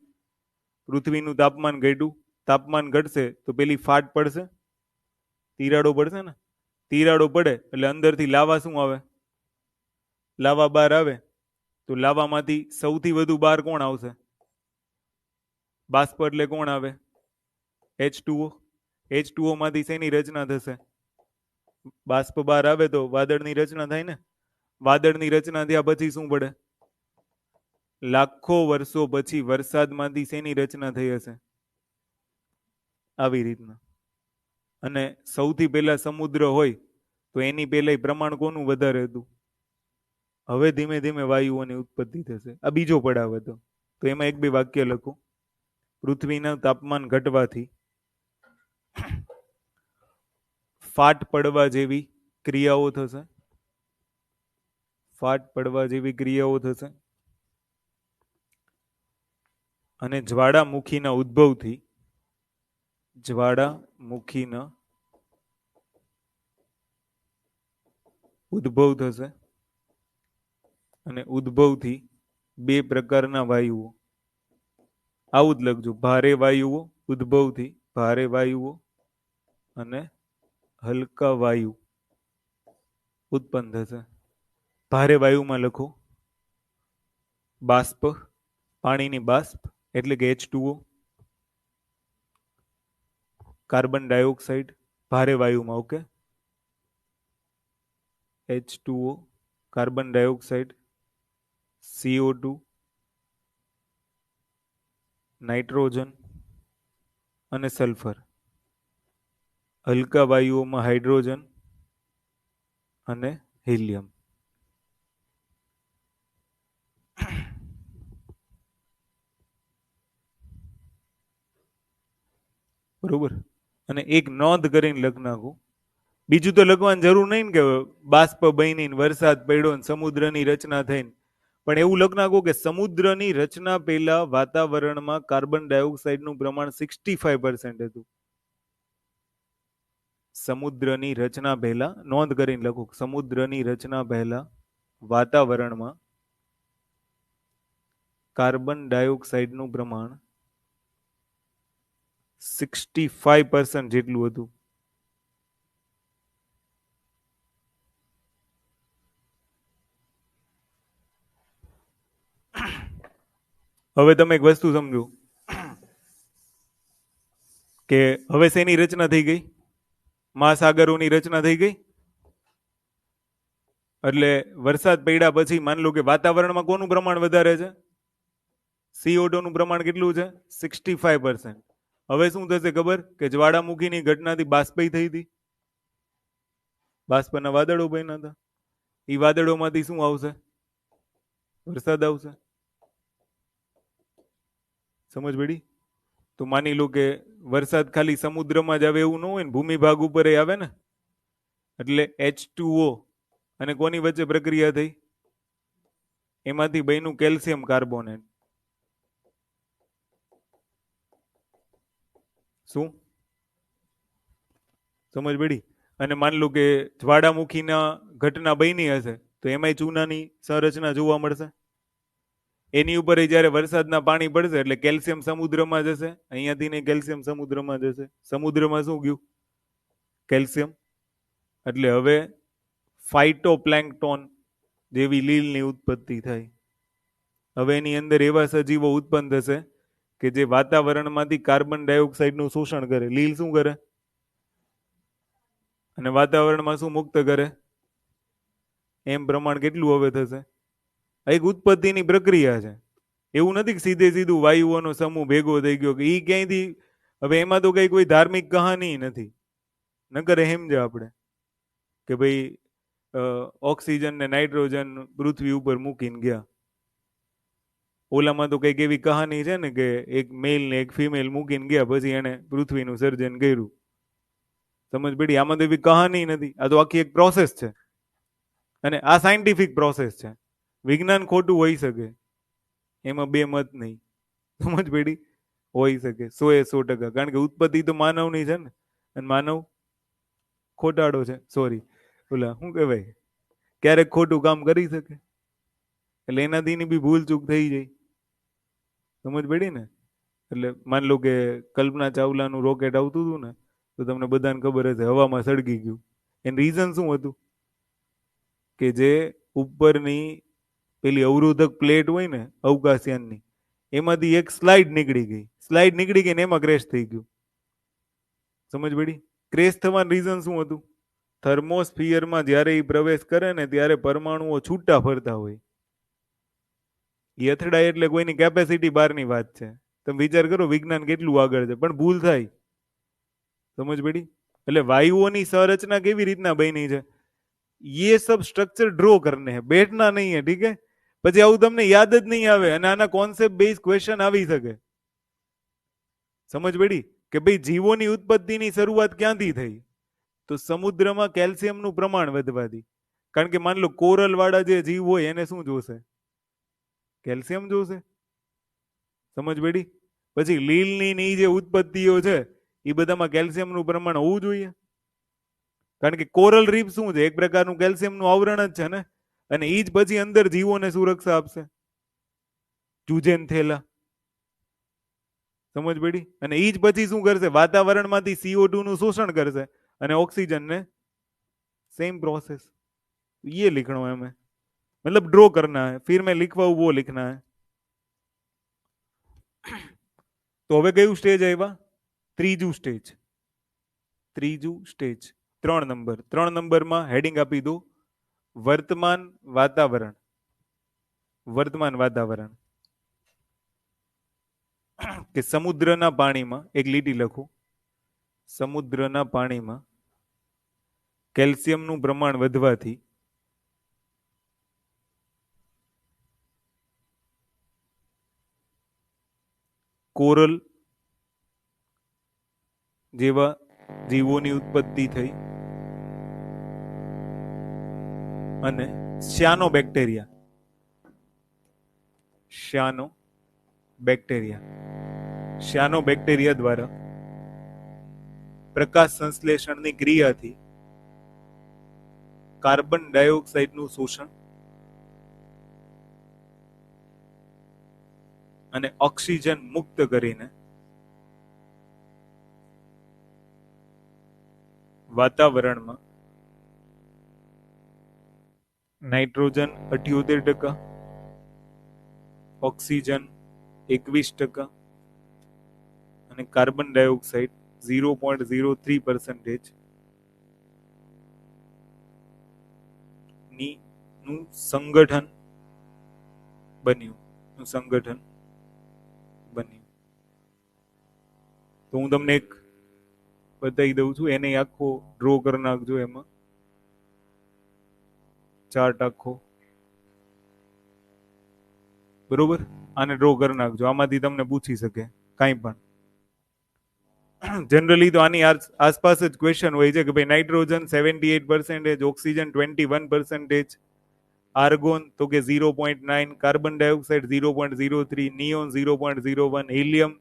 પૃથ્વીનું તાપમાન ઘટ્યું. તાપમાન ઘટશે તો પેલી ફાટ પડશે, તિરાડો પડશે ને. તિરાડો પડે એટલે અંદરથી લાવા શું આવે? લાવા બહાર આવે. તો લાવામાંથી સૌથી વધુ બહાર કોણ આવશે? બાષ્પ. એટલે કોણ આવે? H2O. H2O માંથી શેની રચના થશે? બાષ્પ બહાર આવે તો વાદળની રચના થાય ને. વાદળની રચના થયા પછી શું પડે? લાખો વર્ષો પછી વરસાદમાંથી શેની રચના થઈ હશે? આવી રીતના. અને સૌથી પહેલા સમુદ્ર હોય તો એની પહેલા પ્રમાણ કોનું વધારે હતું? હવે ધીમે ધીમે વાયુઓની ઉત્પત્તિ થશે. આ બીજો પડાવ હતો. તો એમાં એક બે વાક્ય લખો. પૃથ્વીના તાપમાન ઘટવાથી ફાટ પડવા જેવી ક્રિયાઓ થશે. ફાટ પડવા જેવી ક્રિયાઓ થશે. અને જ્વાળામુખીના ઉદ્ભવથી, જ્વાળામુખીના ઉદ્ભવ થશે. અને ઉદ્ભવથી બે પ્રકારના વાયુઓ, આવું જ લખજો. ભારે વાયુઓ, ઉદ્ભવથી ભારે વાયુઓ, અને હલકા વાયુ ઉત્પન્ન થશે. ભારે વાયુમાં લખો બાષ્પ, પાણીની બાષ્પ એટલે કે H2O, કાર્બન ડાયોક્સાઇડ ભારે વાયુમાં, okay, H2O, carbon dioxide, CO2, nitrogen અને સલ્ફર. હલકા વાયુઓમાં હાઇડ્રોજન અને હિલિયમ. બરોબર. અને એક નોંધ કરીને લખ નાખું. બીજું તો લખવાની જરૂર નહીં ને કે બાષ્પ બની વરસાદ પડ્યો ને સમુદ્રની રચના થઈને, પણ એવું લખ નાખો કે સમુદ્રની રચના પહેલા વાતાવરણમાં કાર્બન ડાયોક્સાઇડનું પ્રમાણ 65% હતું. સમુદ્રની રચના પહેલા, નોંધ કરીને લખો, સમુદ્રની રચના પહેલા વાતાવરણમાં કાર્બન ડાયોક્સાઇડનું પ્રમાણ 65% જેટલું હતું. હવે તમે એક વસ્તુ સમજો કે હવે શેની રચના થઈ ગઈ? મહાસાગરોની રચના થઈ ગઈ. એટલે વરસાદ પડ્યા પછી માન લો કે વાતાવરણમાં કોનું પ્રમાણ વધારે છે? CO2 નું પ્રમાણ કેટલું છે? 65%. હવે શું થશે ખબર? કે જ્વાળામુખીની ઘટનાથી બાષ્પી થઈ હતી, બાષ્પના વાદળો બન્યા હતા. એ વાદળોમાંથી શું આવશે? વરસાદ આવશે. સમજ પડી? તો માની લો કે વરસાદ ખાલી સમુદ્રમાં જ આવે એવું ન હોય ને, ભૂમિ ભાગ ઉપર આવે ને. એટલે H2O અને કોની વચ્ચે પ્રક્રિયા થઈ? એમાંથી બન્યું કેલ્શિયમ કાર્બોનેટ. શું સમજ પડી? અને માન લો કે જ્વાળામુખીના ઘટના બની હશે તો એમાંય ચૂનાની સંરચના જોવા મળશે. એની ઉપર જ્યારે વરસાદના પાણી પડશે એટલે કેલ્શિયમ સમુદ્રમાં જશે. અહીંયાથી ને કેલ્શિયમ સમુદ્રમાં જશે. સમુદ્રમાં શું ગયું? કેલ્શિયમ. એટલે હવે ફાઇટોપ્લેન્ક્ટોન જેવી લીલની ઉત્પત્તિ થાય. હવે એની અંદર એવા સજીવો ઉત્પન્ન થશે કે જે વાતાવરણમાંથી કાર્બન ડાયોક્સાઇડનું શોષણ કરે. લીલ શું કરે? અને વાતાવરણમાં શું મુક્ત કરે? એમ પ્રમાણ કેટલું હવે થશે? એક ઉત્પત્તિની પ્રક્રિયા છે. એવું નથી કે સીધે સીધું વાયુઓનો સમૂહ ભેગો થઈ ગયો કે ઈ ક્યાંયથી. હવે એમાં તો કઈ કોઈ ધાર્મિક કહાની નથી. ન કરે સમજે આપણે કે ભાઈ ઓક્સિજન ને નાઇટ્રોજન પૃથ્વી ઉપર મૂકીને ગયા. ઓલામાં તો કઈક એવી કહાની છે ને કે એક મેલ ને એક ફિમેલ મૂકીને ગયા, પછી એને પૃથ્વીનું સર્જન કર્યું. સમજ પડી? આમાં તો એવી કહાની નથી. આ તો આખી એક પ્રોસેસ છે. અને આ સાયન્ટિફિક પ્રોસેસ છે. વિજ્ઞાન ખોટું હોઈ શકે, એમાં બે મત નહીં. સમજ પડી? હોઈ શકે 100%. કારણ કે ઉત્પત્તિ તો માનવની છે ને, અને માનવ ખોટાડો છે. સોરી, ઓલા શું કહેવાય, ક્યારેક ખોટું કામ કરી શકે, એટલે એનાથી બી ભૂલ ચૂક થઈ જાય. સમજ પડી ને? એટલે માન લો કે કલ્પના ચાવલાનું રોકેટ આવતું હતું ને, તો તમને બધાને ખબર હશે હવામાં સળગી ગયું. એનું રીઝન શું હતું? કે જે ઉપરની પેલી અવરોધક પ્લેટ હોય ને અવકાશયાનની, એમાંથી એક સ્લાઇડ નીકળી ગઈ. સ્લાઇડ નીકળી ગઈ ને એમાં ક્રેશ થઈ ગયું. સમજ પડી? ક્રેશ થવાનું રીઝન શું હતું? થર્મોસ્ફિયરમાં જ્યારે એ પ્રવેશ કરે ને ત્યારે પરમાણુઓ છૂટા ફરતા હોય. એ અથડાય એટલે કોઈની કેપેસિટી બહારની વાત છે. તમે વિચાર કરો વિજ્ઞાન કેટલું આગળ છે, પણ ભૂલ થાય. સમજ પડી? એટલે વાયુઓની સંરચના કેવી રીતના બની છે, ये सब स्ट्रक्चर ड्रॉ करने हैं, बैठना नहीं है. ठीक है? પછી આવું તમને યાદ જ નહીં આવે અને આના કોન્સેપ્ટ બેઝ ક્વેશ્ચન આવી શકે. સમજ પડી? કે ભાઈ જીવોની ઉત્પત્તિની શરૂઆત ક્યાંથી થઈ? તો સમુદ્રમાં કેલ્શિયમનું પ્રમાણ વધવાથી. કારણ કે માન લો કોરલ વાળા જે જીવ હોય એને શું જોશે? કેલ્શિયમ જોશે. સમજ પડી? પછી લીલની જે ઉત્પત્તિઓ છે એ બધામાં કેલ્શિયમનું પ્રમાણ હોવું જોઈએ. કારણ કે કોરલ રીફ શું છે? એક પ્રકારનું કેલ્શિયમનું આવરણ જ છે ને. અને એ જ પછી અંદર જીવોને સુરક્ષા આપશે. જુજેન થેલા. સમજ પડી? અને એ જ પછી શું કરશે? વાતાવરણમાંથી CO2 નું શોષણ કરશે અને ऑक्सीजन ने सेम प्रोसेस। ये लिखना है हमें, मतलब ड्रॉ करना है, फिर मैं लिखवा वो लिखना है। तो હવે કયું સ્ટેજ આવ્યા? ત્રીજું સ્ટેજ। ત્રીજું સ્ટેજ 3 નંબર। 3 નંબરમાં હેડિંગ આપી દો વર્તમાન વાતાવરણ। વર્તમાન વાતાવરણ કે સમુદ્રના પાણીમાં એક લીટી લખો, સમુદ્રના પાણીમાં કેલ્શિયમનું પ્રમાણ વધવાથી કોરલ જેવા જીવોની ઉત્પત્તિ થઈ અને શ્યાનો બેક્ટેરિયા, શ્યાનો બેક્ટેરિયા, શ્યાનો બેક્ટેરિયા દ્વારા પ્રકાશ સંશ્લેષણની ક્રિયાથી કાર્બન ડાયોક્સાઇડનું શોષણ અને ઓક્સિજન મુક્ત કરીને વાતાવરણમાં નાઇટ્રોજન 78%, ઓક્સિજન 21% અને કાર્બન ડાયોક્સાઇડ 0.03% નું સંગઠન બન્યું, સંગઠન બન્યું। તો હું તમને એક બતાવી દઉં છું, એને આખો ડ્રો કરી નાખજો, એમાં ચાર્ટ આખો બરોબર, આને ડ્રો કરી નાખજો, આમાંથી તમને પૂછી શકે કાંઈ પણ। જનરલી તો આની આસપાસ જ ક્વેશ્ચન હોય છે કે ભાઈ નાઇટ્રોજન 78%, ઓક્સિજન 21%, આર્ગોન તો કે 0.9, carbon dioxide 0.03, neon 0.01, helium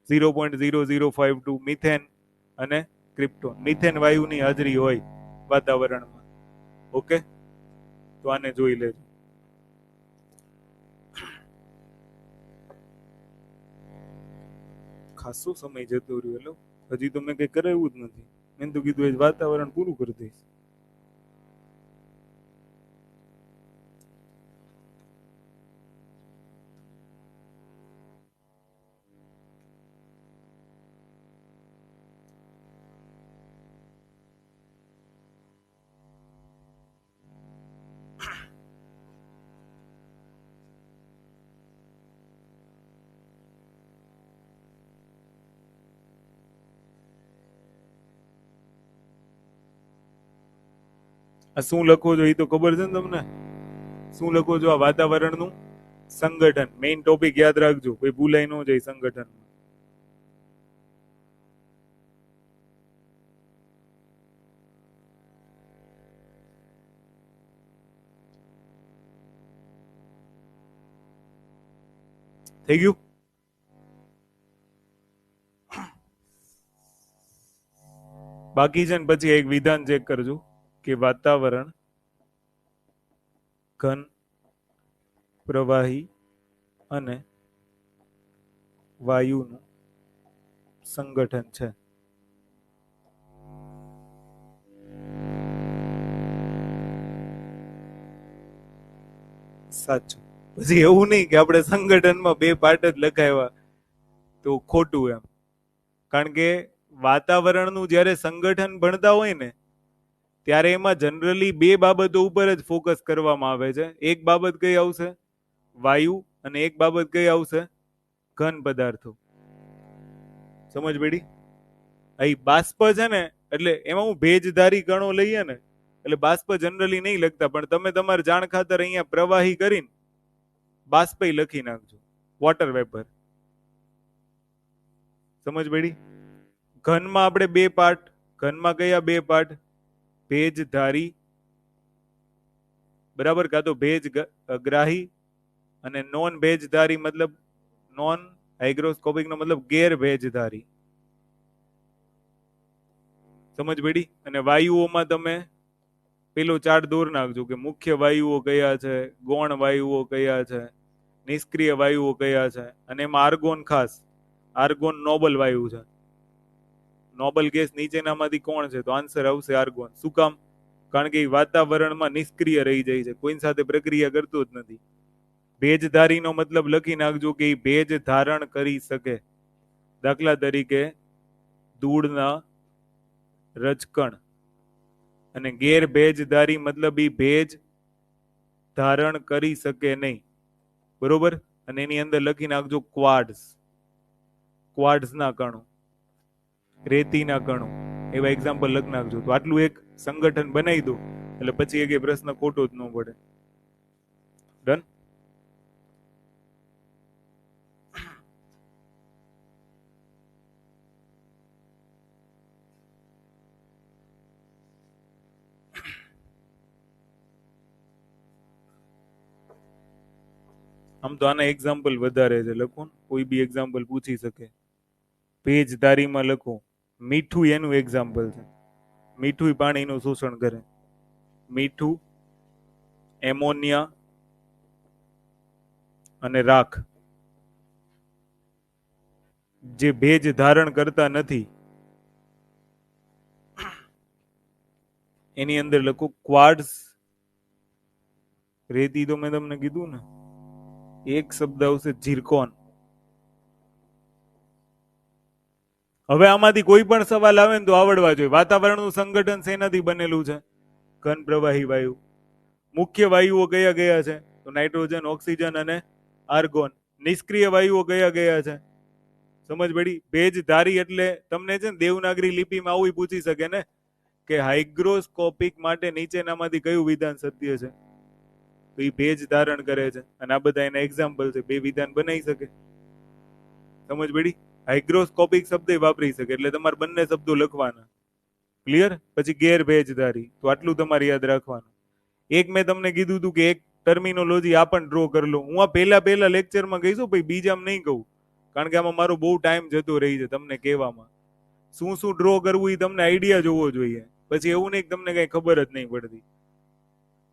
0.0052, methane અને ક્રિપ્ટોન, મિથેન વાયુની હાજરી હોય વાતાવરણમાં। ઓકે, તો આને જોઈ લેજો। ખાસો સમય જતો રહ્યો, હજી તો મેં કઈ કરાવ્યું જ નથી, મેં તો કીધું એ વાતાવરણ પૂરું કરી દઈશ। આ શું લખો છો એ તો ખબર છે ને તમને? શું લખો છો? આ વાતાવરણનું સંગઠન, મેઇન ટોપિક યાદ રાખજો, કોઈ ભૂલાઈ ન જાય સંગઠન। થઈ ગયું? બાકી છે ને પછી એક વિધાન ચેક કરજો કે વાતાવરણ ઘન, પ્રવાહી અને વાયુનું સંગઠન છે। સાચું। પછી એવું નહીં કે આપણે સંગઠનમાં બે પાર્ટ જ લખાવ્યા તો ખોટું એમ, કારણ કે વાતાવરણનું જ્યારે સંગઠન ભણતા હોય ને ત્યારે એમાં જનરલી બે બાબતો ઉપર જ ફોકસ કરવામાં આવે છે। એક બાબત કઈ આવશે? વાયુ, અને એક બાબત કઈ આવશે? ઘન પદાર્થો। સમજ પડી? અહીં બાષ્પ છે ને, એટલે એમાં હું ભેજધારી કણો લઈએ ને એટલે બાષ્પ જનરલી નહીં લખતા, પણ તમે તમારે જાણ ખાતર અહીંયા પ્રવાહી કરીને બાષ્પ લખી નાખજો, વોટર વેપર। સમજ પડી? ઘનમાં આપણે બે પાર્ટ, ઘનમાં કયા બે પાર્ટ? ભેજધારી, બરાબર, કાં તો ભેજ ગ્રાહી, અને નોન ભેજધારી મતલબ નોન હાઇગ્રોસ્કોપિક નો મતલબ ગેર ભેજધારી। સમજ પડી? અને વાયુઓમાં તમે પેલો ચાર્ટ દોર નાખજો કે મુખ્ય વાયુઓ કયા છે, ગૌણ વાયુઓ કયા છે, નિષ્ક્રિય વાયુઓ કયા છે, અને એમાં આર્ગોન ખાસ, આર્ગોન નોબલ વાયુ છે, નોબલ ગેસ નીચેનામાંથી કોણ છે? તો આન્સર આવશે આર્ગોન. શું કામ? કારણ કે એ વાતાવરણમાં નિષ્ક્રિય રહી જાય છે, કોઈની સાથે પ્રક્રિયા કરતો જ નથી. ભેજધારીનો મતલબ લખી નાખજો કે એ ભેજ ધારણ કરી શકે. દાખલા તરીકે ધૂળના રજકણ. અને ગેરભેજધારી મતલબ એ ભેજ ધારણ કરી શકે નહીં. બરોબર? અને એની અંદર લખી નાખજો ક્વાર્ટઝ. ક્વાર્ટઝના કણો, રેતીના કણો, એવા એક્ઝામ્પલ લખી નાખજો. તો આટલું એક સંગઠન બનાવી દો એટલે પછી એક પ્રશ્ન ખોટો જ ન પડે. ડન? આમ તો આના એક્ઝામ્પલ વધારે છે, લખો ને, કોઈ બી એક્ઝામ્પલ પૂછી શકે. ભેજધારીમાં લખો. મીઠું એનું એક્ઝામ્પલ છે. મીઠું પાણીનું શોષણ કરે. મીઠું, એમોનિયા અને રાખ જે ભેજ ધારણ કરતા નથી એની અંદર લખો ક્વાર્ટઝ. રેતી તો મેં તમને કીધું ને, એક શબ્દ આવશે ઝીરકોન. હવે આમાંથી કોઈ પણ સવાલ આવે ને તો આવડવા જોઈએ. વાતાવરણનું સંગઠન શેનાથી બનેલું છે? ઘન પ્રવાહી વાયુ. મુખ્ય વાયુઓ કયા કયા છે? તો નાઇટ્રોજન, ઓક્સિજન અને આર્ગોન. નિષ્ક્રિય વાયુઓ કયા કયા છે? સમજ પડી? ભેજધારી એટલે તમને છે ને દેવનાગરી લિપિમાં આવું પૂછી શકે ને કે હાઇગ્રોસ્કોપિક માટે નીચેનામાંથી કયું વિધાન સત્ય છે? તો એ ભેજ ધારણ કરે છે. અને આ બધા એના એક્ઝામ્પલ છે. બે વિધાન બનાવી શકે. સમજ પડી? હાઇગ્રોસ્કોપિક શબ્દ વાપરી શકે એટલે તમારે બંને શબ્દો લખવાના. ક્લિયર? પછી ગેરભેજધારી. તો આટલું તમારે યાદ રાખવાનું. એક મેં તમને કીધું હતું કે એક ટર્મિનોલોજી આ પણ ડ્રો કરી લો. હું આ પહેલા લેક્ચરમાં કહીશું, પછી બીજામાં નહીં કહું, કારણ કે આમાં મારો બહુ ટાઈમ જતો રહી છે તમને કહેવામાં. શું શું ડ્રો કરવું એ તમને આઈડિયા જોવો જોઈએ. પછી એવું નહીં તમને કઈ ખબર જ નહીં પડતી.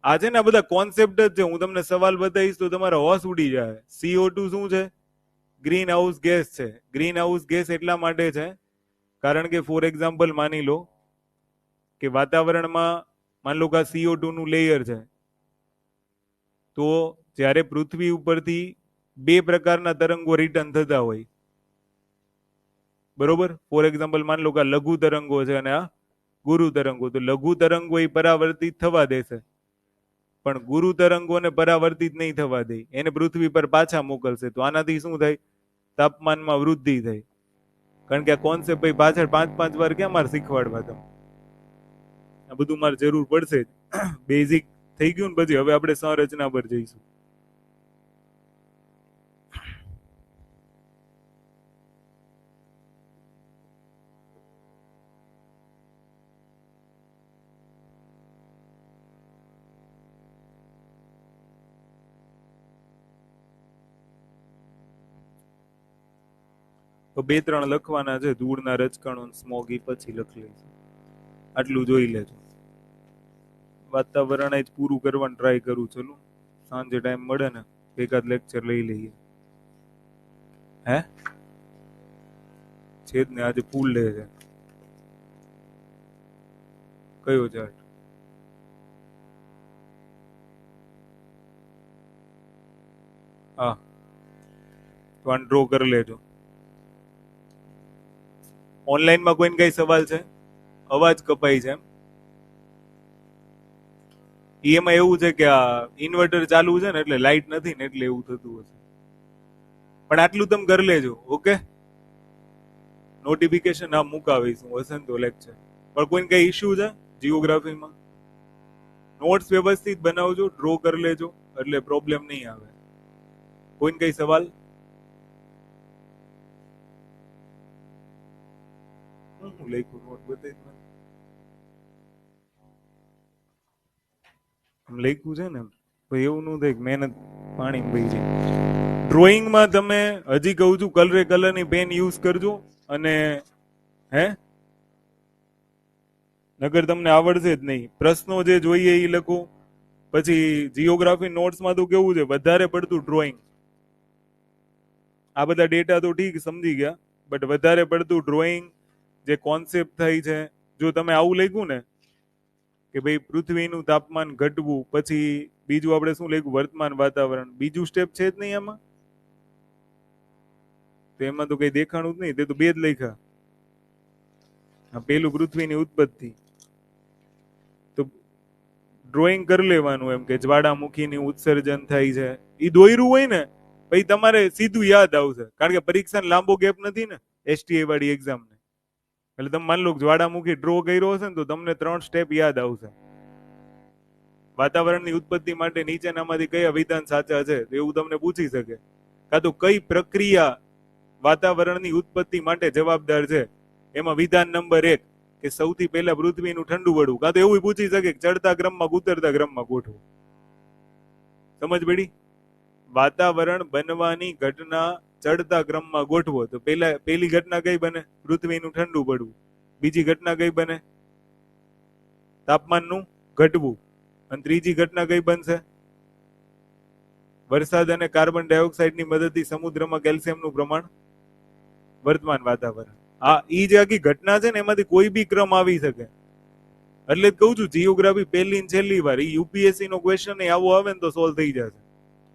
આ છે ને આ બધા કોન્સેપ્ટ જ છે. હું તમને સવાલ બતાવીશ તો તમારા હોશ ઉડી જાય. CO2 શું છે? ગ્રીન હાઉસ ગેસ છે. ગ્રીન હાઉસ ગેસ એટલા માટે છે કારણ કે ફોર એક્ઝામ્પલ માની લો કે વાતાવરણમાં માન લો કે CO2 નું લેયર છે, તો જ્યારે પૃથ્વી ઉપરથી બે પ્રકારના તરંગો રિટર્ન થતા હોય, બરોબર? ફોર એક્ઝામ્પલ માન લો કે આ લઘુ તરંગો છે અને આ ગુરુ તરંગો. તો લઘુ તરંગો એ પરાવર્તિત થવા દેશે, પણ ગુરુ તરંગોને પરાવર્તિત નહીં થવા દે, એને પૃથ્વી પર પાછા મોકલશે. તો આનાથી શું થાય? તાપમાનમાં વૃદ્ધિ થાય. કારણ કે આ કોન્સેપ્ટ ભાઈ પાછળ 5-5 વાર ક્યાં મારે શીખવાડવા તમે? આ બધું મારે જરૂર પડશે જ. બેઝિક થઈ ગયું ને પછી હવે આપણે સંરચના પર જઈશું. તો 2-3 લખવાના છે. ધૂળના રજકણો, સ્મોગ, એ પછી લખી લઈશું. આટલું જોઈ લેજો. વાતાવરણ જ પૂરું કરવાનું ટ્રાય કરું. ચલો સાંજે ટાઈમ મળે ને એકાદ લેક્ચર લઈ લઈએ. હે છે જ ને, આજે ફૂલ ડે છે. કયો ચાર્ટ? હા, તો આને ડ્રો કરી લેજો. ઓનલાઈનમાં કોઈને કઈ સવાલ છે? અવાજ કપાઈ છે એમ? એમાં એવું છે કે આ ઇન્વર્ટર ચાલુ છે ને એટલે લાઈટ નથી ને એટલે એવું થતું હશે. પણ આટલું તમે કરી લેજો. ઓકે, નોટિફિકેશન આ મુકાવીશું હશે ને તો લેક્ચર. પણ કોઈને કઈ ઇશ્યુ છે જીઓગ્રાફીમાં? નોટ્સ વ્યવસ્થિત બનાવજો, ડ્રો કરી લેજો એટલે પ્રોબ્લેમ નહીં આવે. કોઈને કઈ સવાલ? હું લખ્યું નોટ બતાવી મને. આમ લખ્યું છે ને, ભાઈ એવું ન થાય કે મહેનત પાણી વહી જાય. ડ્રોઈંગમાં તમે હજી કહું છું કલરની પેન યુઝ કરજો. અને હે નગર તમને આવડશે જ નહીં. પ્રશ્નો જે જોઈએ એ લખો. પછી જીઓગ્રાફી નોટ્સમાં તો કેવું છે, વધારે પડતું ડ્રોઈંગ. આ બધા ડેટા તો ઠીક સમજી ગયા, બટ વધારે પડતું ડ્રોઈંગ, જે કોન્સેપ્ટ થાય છે, જો તમે આવું લખ્યું ને કે ભાઈ પૃથ્વીનું તાપમાન ઘટવું, પછી બીજું આપણે શું લખ્યું વર્તમાન વાતાવરણ, બીજું સ્ટેપ છે જ નહીં આમાં, તો એમાં તો કઈ દેખાણું જ નહીં, તે તો બે જ લખ્યા. પેલું પૃથ્વીની ઉત્પત્તિ, તો ડ્રોઈંગ કરી લેવાનું એમ કે જ્વાળામુખીની ઉત્સર્જન થાય છે, એ દોયરું હોય ને પછી તમારે સીધું યાદ આવશે, કારણ કે પરીક્ષાનો લાંબો ગેપ નથી ને એસટીએ વાળી એક્ઝામ ને. એટલે તમે માન લો જ્વાળામુખી ડ્રો કર્યો હશે ને તો તમને 3 સ્ટેપ યાદ આવશે. વાતાવરણની ઉત્પત્તિ માટે નીચેનામાંથી કયા વિધાન સાચા છે એવું તમને પૂછી શકે, કાં તો કઈ પ્રક્રિયા વાતાવરણની ઉત્પત્તિ માટે જવાબદાર છે. એમાં વિધાન નંબર 1 કે સૌથી પહેલા પૃથ્વીનું ઠંડુ પડવું, કાં તો એવું પૂછી શકે કે ચડતા ક્રમમાં ઉતરતા ક્રમમાં ગોઠવું. સમજ પડી? વાતાવરણ બનવાની ઘટના ચડતા ક્રમમાં ગોઠવો તો પહેલી ઘટના કઈ બને? પૃથ્વીનું ઠંડુ પડવું. બીજી ઘટના કઈ બને? તાપમાનનું ઘટવું. અને ત્રીજી ઘટના કઈ બનશે? વરસાદ અને કાર્બન ડાયોક્સાઇડની મદદથી સમુદ્રમાં કેલ્શિયમનું પ્રમાણ. વર્તમાન વાતાવરણ. આ ઈ જે આખી ઘટના છે ને એમાંથી કોઈ બી ક્રમ આવી શકે. એટલે જ કહું છું જીઓગ્રાફી પહેલી ને છેલ્લી વાર, યુપીએસસી નો ક્વેશ્ચન આવો આવે ને તો સોલ્વ થઈ જશે.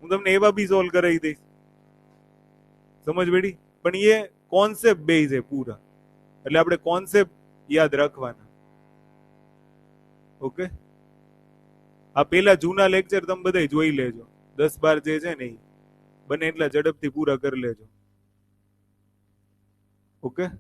હું તમને એવા બી સોલ્વ કરાવી દઈશ. સમજ પડી? પણ એ કોન્સેપ્ટ બેઝ છે પૂરા, એટલે આપણે કોન્સેપ્ટ યાદ રાખવાના. ઓકે, આ પેલા જૂના લેક્ચર તમે બધા જોઈ લેજો, 10-12 જે છે ને એ બને એટલા ઝડપથી પૂરા કરી લેજો. ઓકે.